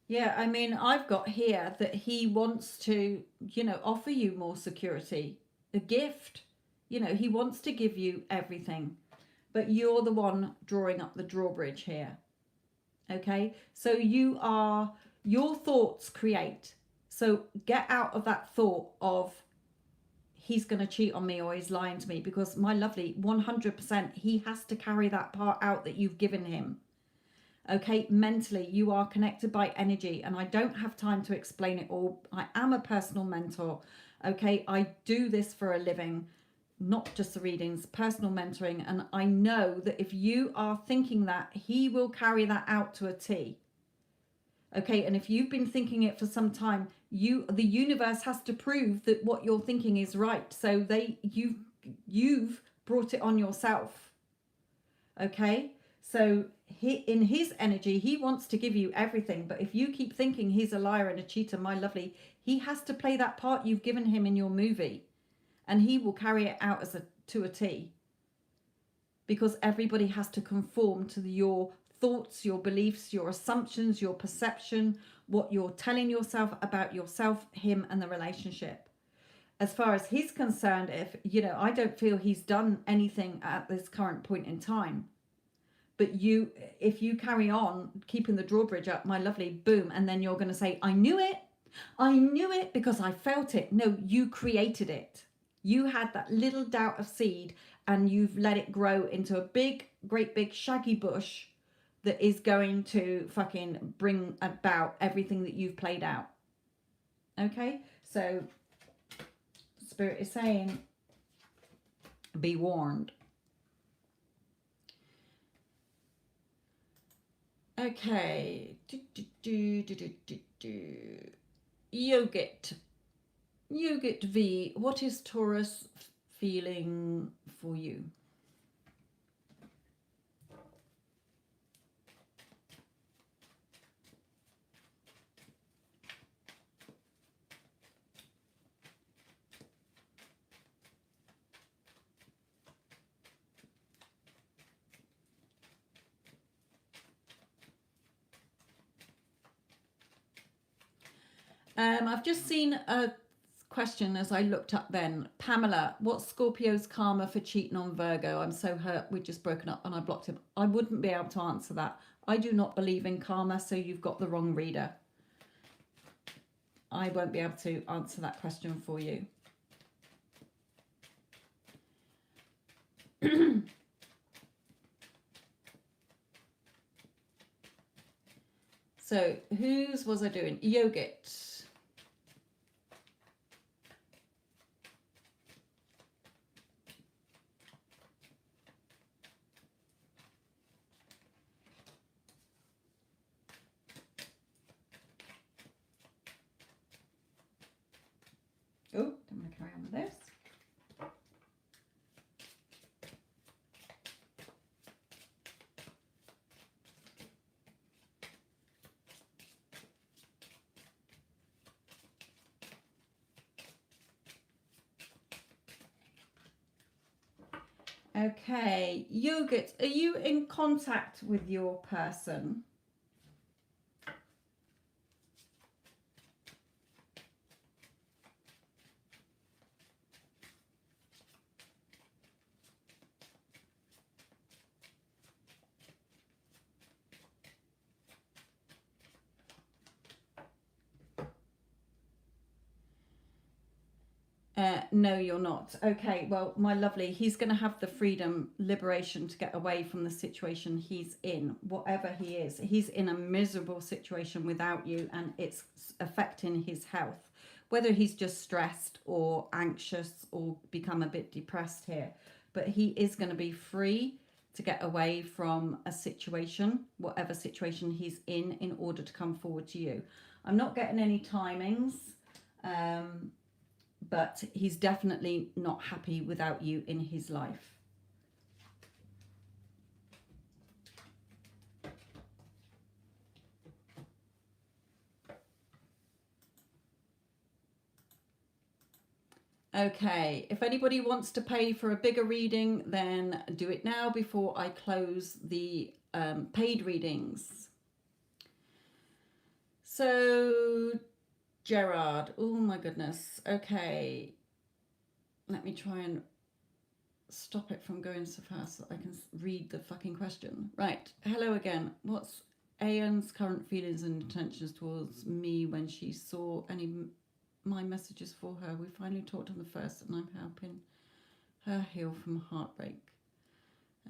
A: Yeah, I mean, I've got here that he wants to, offer you more security, a gift. He wants to give you everything, but you're the one drawing up the drawbridge here. Okay, so your thoughts create. So get out of that thought of he's going to cheat on me or he's lying to me, because my lovely, 100%, he has to carry that part out that you've given him. Okay, mentally, you are connected by energy, and I don't have time to explain it all. I am a personal mentor. Okay, I do this for a living, not just the readings, personal mentoring. And I know that if you are thinking that, he will carry that out to a T. Okay, and if you've been thinking it for some time, the universe has to prove that what you're thinking is right. So you've brought it on yourself. Okay, so in his energy, he wants to give you everything, but if you keep thinking he's a liar and a cheater, my lovely, he has to play that part you've given him in your movie, and he will carry it out to a T, because everybody has to conform to your thoughts, your beliefs, your assumptions, your perception, what you're telling yourself about yourself, him, and the relationship. As far as he's concerned, I don't feel he's done anything at this current point in time. But if you carry on keeping the drawbridge up, my lovely, boom, and then you're going to say, I knew it because I felt it. No, you created it. You had that little doubt of seed, and you've let it grow into a great big shaggy bush that is going to fucking bring about everything that you've played out. Okay, so Spirit is saying, be warned. Okay. Yogurt V. What is Taurus feeling for you? I've just seen a question as I looked up then. Pamela, what's Scorpio's karma for cheating on Virgo? I'm so hurt. We've just broken up and I blocked him. I wouldn't be able to answer that. I do not believe in karma, so you've got the wrong reader. I won't be able to answer that question for you. So, whose was I doing? Yogurt. Oh, I'm going to carry on with this. Okay, Yogurt, are you in contact with your person? No, you're not. Okay, well, my lovely, he's going to have the freedom, liberation to get away from the situation he's in, whatever he is. He's in a miserable situation without you, and it's affecting his health. Whether he's just stressed or anxious or become a bit depressed here, but he is going to be free to get away from a situation, whatever situation he's in order to come forward to you. I'm not getting any timings. But he's definitely not happy without you in his life. Okay, if anybody wants to pay for a bigger reading, then do it now before I close the paid readings. So, Gerard, oh my goodness. Okay, let me try and stop it from going so fast that I can read the fucking question. Right, hello again. What's Ayan's current feelings and intentions towards me when she saw my messages for her? We finally talked on the first and I'm helping her heal from heartbreak.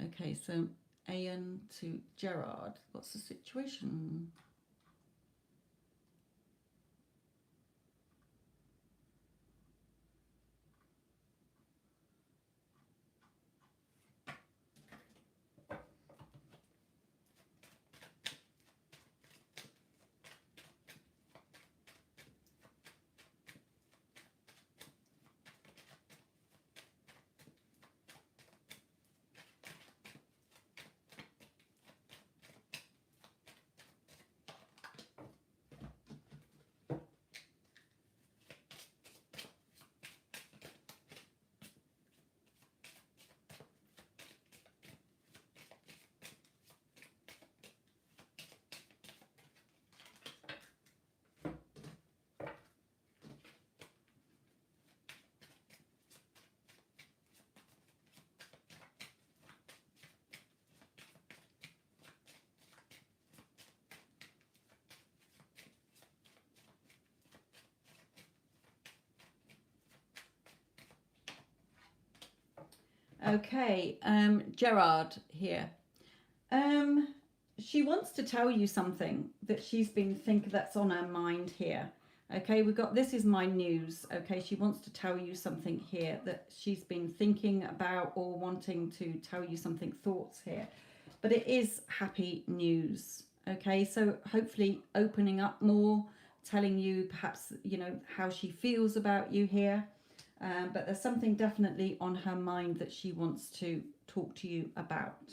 A: Okay, so Ian to Gerard. What's the situation? Okay, Gerard here. She wants to tell you something that she's been thinking that's on her mind here. Okay, we've got, this is my news. Okay, she wants to tell you something here that she's been thinking about or wanting to tell you something, thoughts here. But it is happy news. Okay, so hopefully opening up more, telling you perhaps, you know, how she feels about you here. But there's something definitely on her mind that she wants to talk to you about.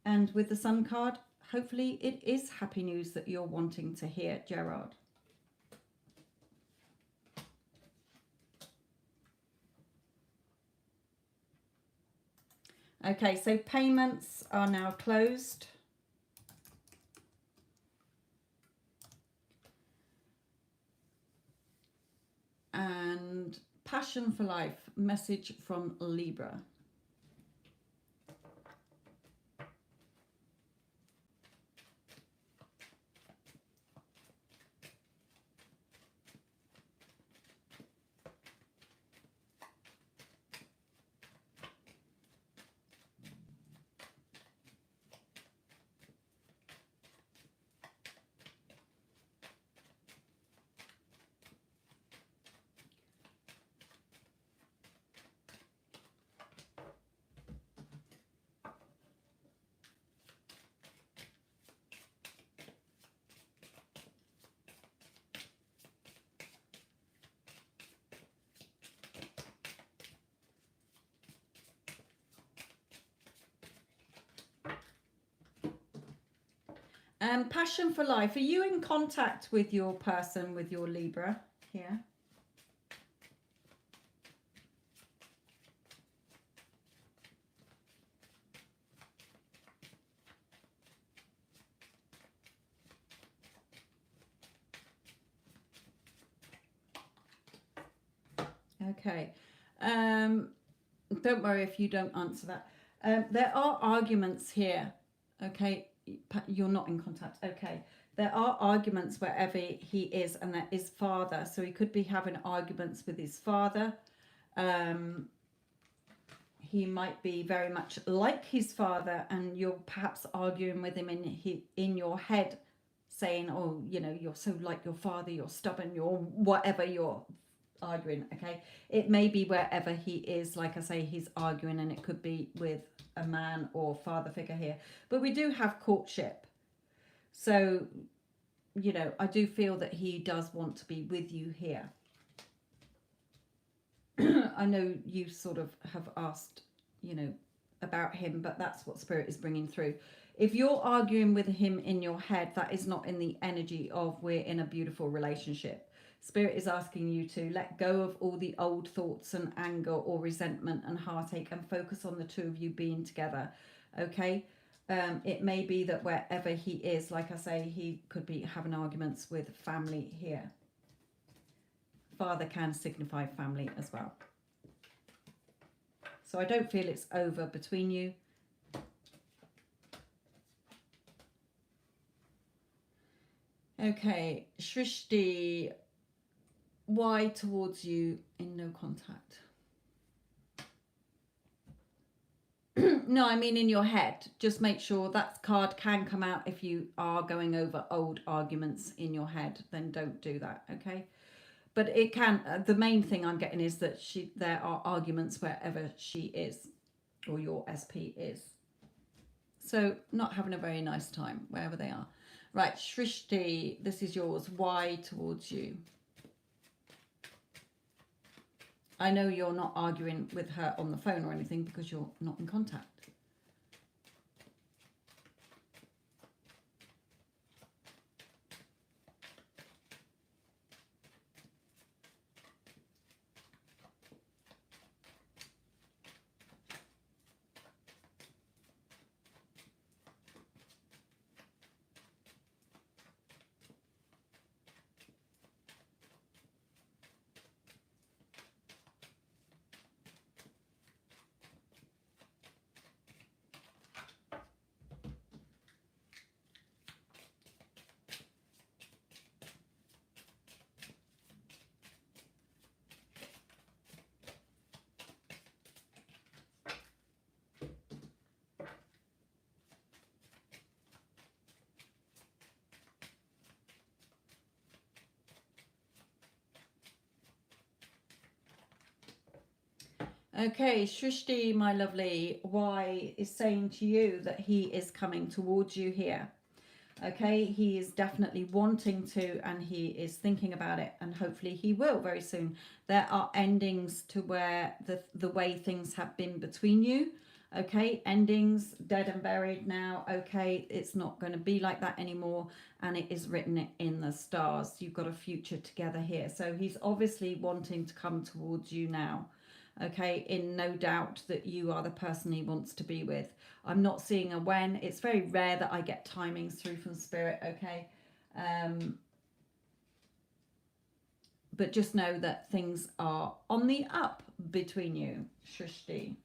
A: And with the Sun card, hopefully it is happy news that you're wanting to hear, Gerard. Okay, so payments are now closed. And passion for life, message from Libra. Passion for life. Are you in contact with your person, with your Libra here? Okay. Don't worry if you don't answer that. There are arguments here. Okay. You're not in contact. Okay. There are arguments wherever he is, and that is father. So he could be having arguments with his father. He might be very much like his father, and you're perhaps arguing with him in your head, saying, "Oh, you know, you're so like your father. You're stubborn. You're whatever you're arguing." Okay, it may be wherever he is. Like I say, he's arguing, and it could be with a man or father figure here. But we do have courtship, so you know, I do feel that he does want to be with you here. I know you sort of have asked, you know, about him, but that's what Spirit is bringing through. If you're arguing with him in your head, that is not in the energy of we're in a beautiful relationship. Spirit is asking you to let go of all the old thoughts and anger or resentment and heartache and focus on the two of you being together. Okay? It may be that wherever he is, like I say, he could be having arguments with family here. Father can signify family as well. So I don't feel it's over between you. Okay, Srishti, why towards you in no contact? No, I mean in your head. Just make sure that card can come out if you are going over old arguments in your head. Then don't do that, okay? But it can. The main thing I'm getting is that there are arguments wherever she is, or your SP is. So not having a very nice time wherever they are. Right, Srishti, this is yours. Why towards you? I know you're not arguing with her on the phone or anything because you're not in contact. Okay, Srishti, my lovely, why is saying to you that he is coming towards you here. Okay, he is definitely wanting to, and he is thinking about it, and hopefully he will very soon. There are endings to where the way things have been between you. Okay, endings, dead and buried now. Okay, it's not going to be like that anymore, and it is written in the stars. You've got a future together here. So he's obviously wanting to come towards you now. Okay, in no doubt that you are the person he wants to be with. I'm not seeing a when. It's very rare that I get timings through from spirit, okay? But just know that things are on the up between you, Srishti.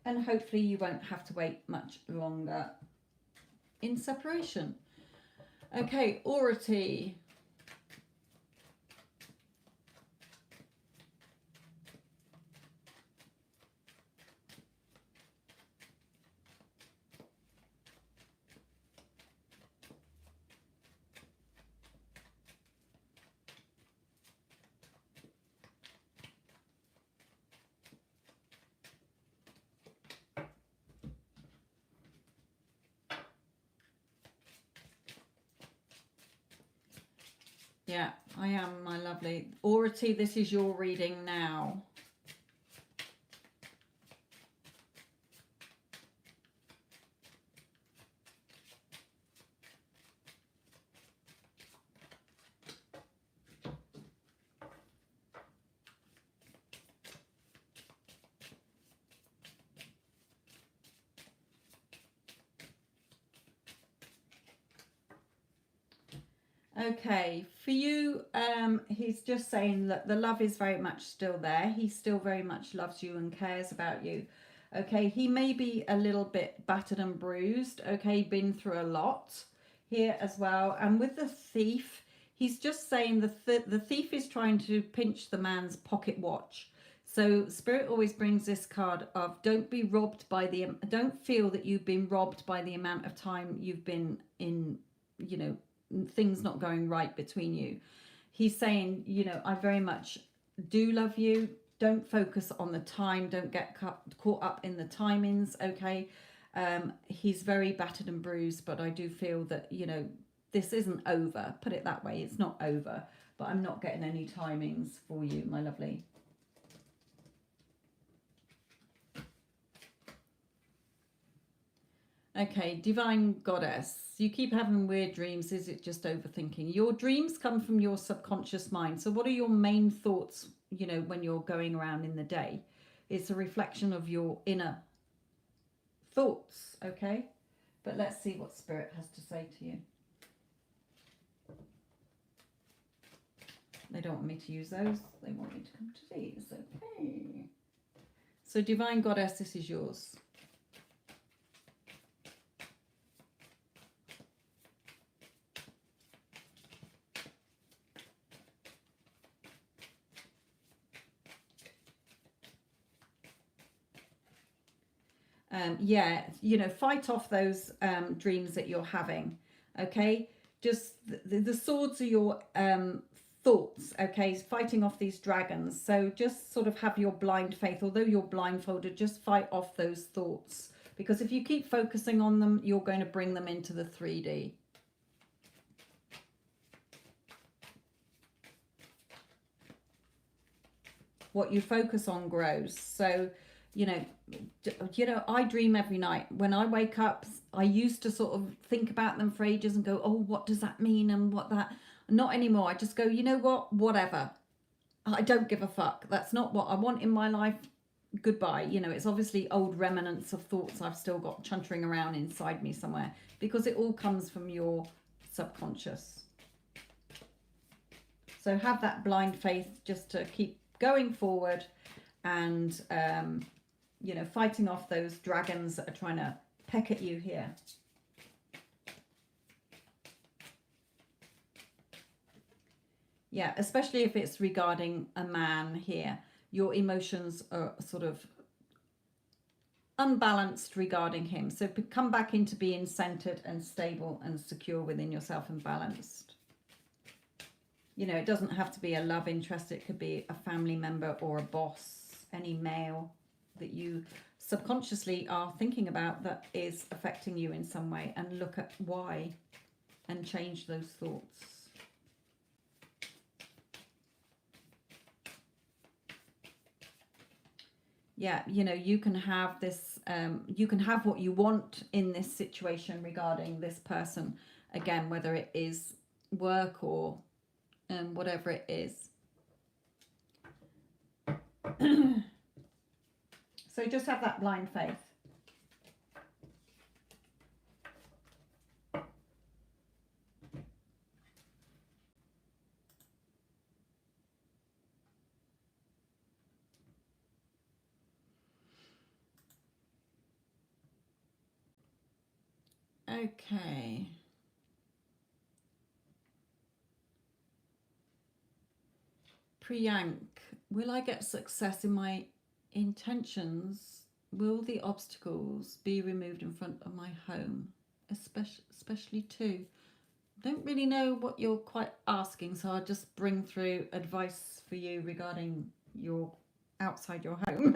A: And hopefully you won't have to wait much longer in separation. Okay, Ority. Yeah, I am, my lovely. Ority, this is your reading now. Okay, for you, he's just saying that the love is very much still there. He still very much loves you and cares about you. Okay, he may be a little bit battered and bruised. Okay, been through a lot here as well. And with the thief, he's just saying the thief is trying to pinch the man's pocket watch. So spirit always brings this card of don't be robbed by don't feel that you've been robbed by the amount of time you've been in, you know, things not going right between you. He's saying, you know, I very much do love you. Don't focus on the time. Don't get caught up in the timings. Okay. He's very battered and bruised, but I do feel that, you know, this isn't over. Put it that way. It's not over, but I'm not getting any timings for you, my lovely. Okay, Divine Goddess. You keep having weird dreams. Is it just overthinking? Your dreams come from your subconscious mind. So what are your main thoughts, you know, when you're going around in the day? It's a reflection of your inner thoughts, okay? But let's see what Spirit has to say to you. They don't want me to use those. They want me to come to these, okay? So Divine Goddess, this is yours. Yeah, you know, fight off those dreams that you're having. Okay, just the swords are your thoughts. Okay, fighting off these dragons. So just sort of have your blind faith. Although you're blindfolded, just fight off those thoughts, because if you keep focusing on them, you're going to bring them into the 3D. What you focus on grows. So, you know, I dream every night. When I wake up, I used to sort of think about them for ages and go, oh, what does that mean? And what that, not anymore. I just go, you know what, whatever. I don't give a fuck. That's not what I want in my life. Goodbye. You know, it's obviously old remnants of thoughts I've still got chuntering around inside me somewhere, because it all comes from your subconscious. So have that blind faith just to keep going forward and, you know, fighting off those dragons that are trying to peck at you here. Yeah, especially if it's regarding a man here. Your emotions are sort of unbalanced regarding him. So come back into being centered and stable and secure within yourself and balanced. You know, it doesn't have to be a love interest. It could be a family member or a boss, any male that you subconsciously are thinking about that is affecting you in some way, and look at why and change those thoughts. Yeah, you know, you can have this, you can have what you want in this situation regarding this person. Again, whether it is work or whatever it is. So just have that blind faith. Okay. Priyank, will I get success in my intentions? Will the obstacles be removed in front of my home? Especially too. Don't really know what you're quite asking, so I'll just bring through advice for you regarding your outside your home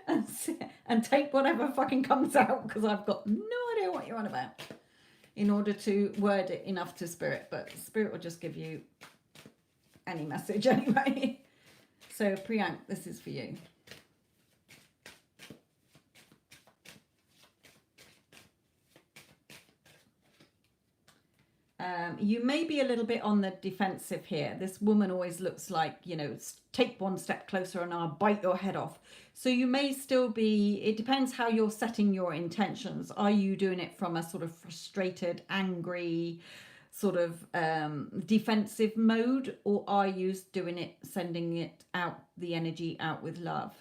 A: and take whatever fucking comes out, because I've got no idea what you're on about, in order to word it enough to spirit. But spirit will just give you any message anyway. So Priyank, this is for you. You may be a little bit on the defensive here. This woman always looks like, you know, take one step closer and I'll bite your head off. So you may still be, it depends how you're setting your intentions. Are you doing it from a sort of frustrated, angry, sort of defensive mode, or are you doing it, sending it out, the energy out with love?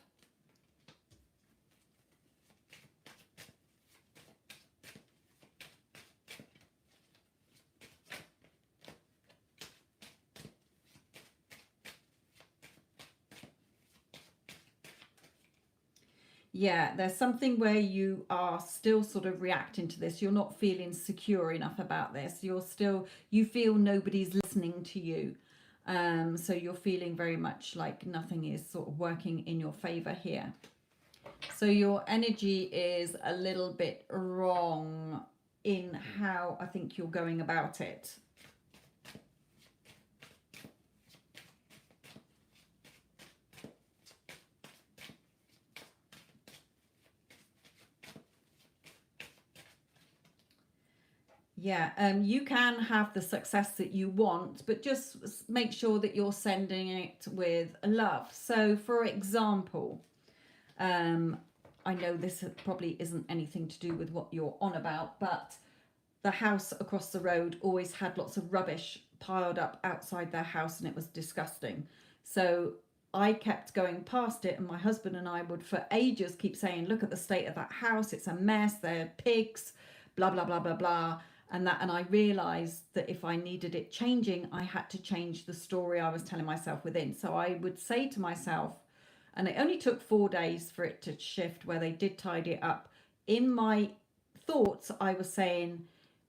A: Yeah, there's something where you are still sort of reacting to this. You're not feeling secure enough about this. You feel nobody's listening to you. So you're feeling very much like nothing is sort of working in your favor here. So your energy is a little bit wrong in how I think you're going about it. Yeah, you can have the success that you want, but just make sure that you're sending it with love. So, for example, I know this probably isn't anything to do with what you're on about, but the house across the road always had lots of rubbish piled up outside their house, and it was disgusting. So I kept going past it, and my husband and I would for ages keep saying, look at the state of that house, it's a mess, they're pigs, blah blah blah blah blah. And I realized that if I needed it changing, I had to change the story I was telling myself within. So I would say to myself, and it only took 4 days for it to shift, where they did tidy it up, in my thoughts, I was saying,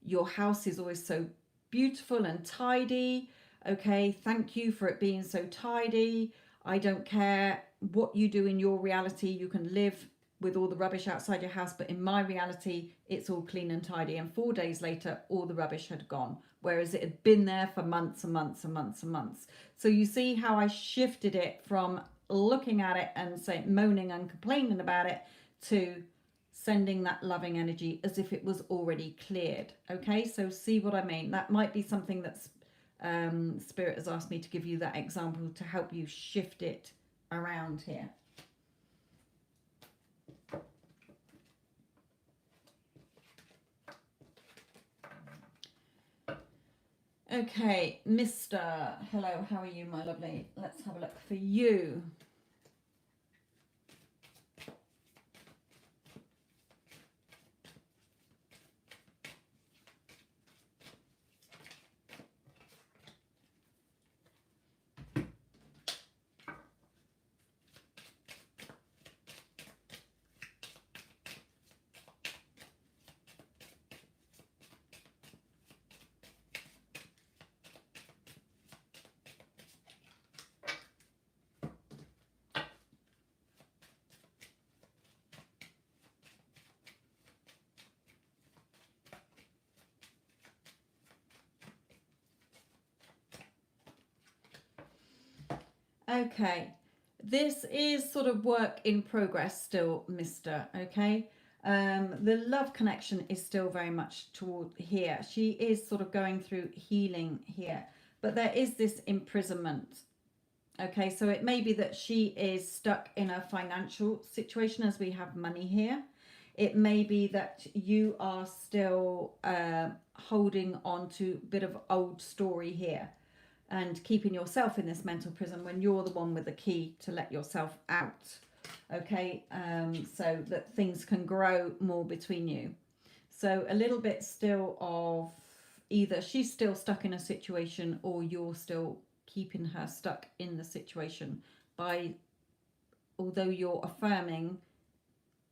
A: your house is always so beautiful and tidy. Okay, thank you for it being so tidy. I don't care what you do in your reality. You can live with all the rubbish outside your house, but in my reality, it's all clean and tidy. And 4 days later, all the rubbish had gone, whereas it had been there for months and months and months and months. So you see how I shifted it from looking at it and saying, moaning and complaining about it, to sending that loving energy as if it was already cleared. Okay, so see what I mean? That might be something that's Spirit has asked me to give you that example to help you shift it around here. Okay, Mr. Hello, how are you, my lovely? Let's have a look for you. Okay, this is sort of work in progress still, Mr. Okay, the love connection is still very much toward here. She is sort of going through healing here, but there is this imprisonment. Okay, so it may be that she is stuck in a financial situation, as we have money here. It may be that you are still holding on to a bit of old story here and keeping yourself in this mental prison when you're the one with the key to let yourself out. Okay, so that things can grow more between you. So a little bit still of either she's still stuck in a situation or you're still keeping her stuck in the situation by, although you're affirming,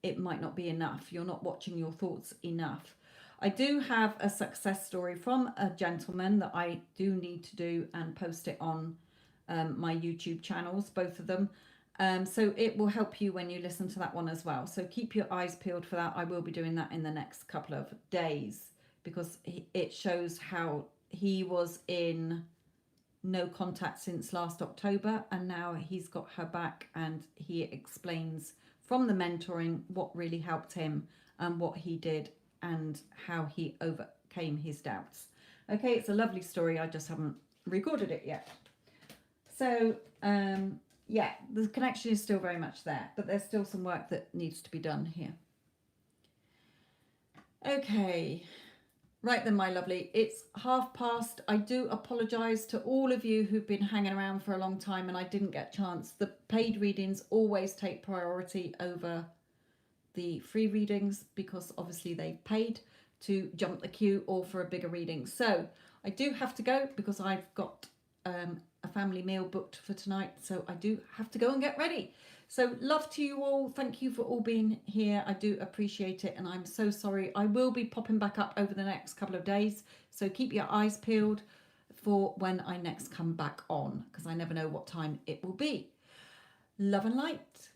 A: it might not be enough. You're not watching your thoughts enough. I do have a success story from a gentleman that I do need to do and post it on my YouTube channels, both of them. So it will help you when you listen to that one as well. So keep your eyes peeled for that. I will be doing that in the next couple of days because it shows how he was in no contact since last October and now he's got her back, and he explains from the mentoring what really helped him and what he did and how he overcame his doubts. Okay, it's a lovely story. I just haven't recorded it yet. So, yeah, the connection is still very much there, but there's still some work that needs to be done here. Okay, right then, my lovely. It's past. I do apologise to all of you who've been hanging around for a long time and I didn't get a chance. The paid readings always take priority over the free readings because obviously they paid to jump the queue or for a bigger reading. So I do have to go because I've got a family meal booked for tonight, so I do have to go and get ready. So love to you all. Thank you for all being here. I do appreciate it, and I'm so sorry. I will be popping back up over the next couple of days, so keep your eyes peeled for when I next come back on because I never know what time it will be. Love and light.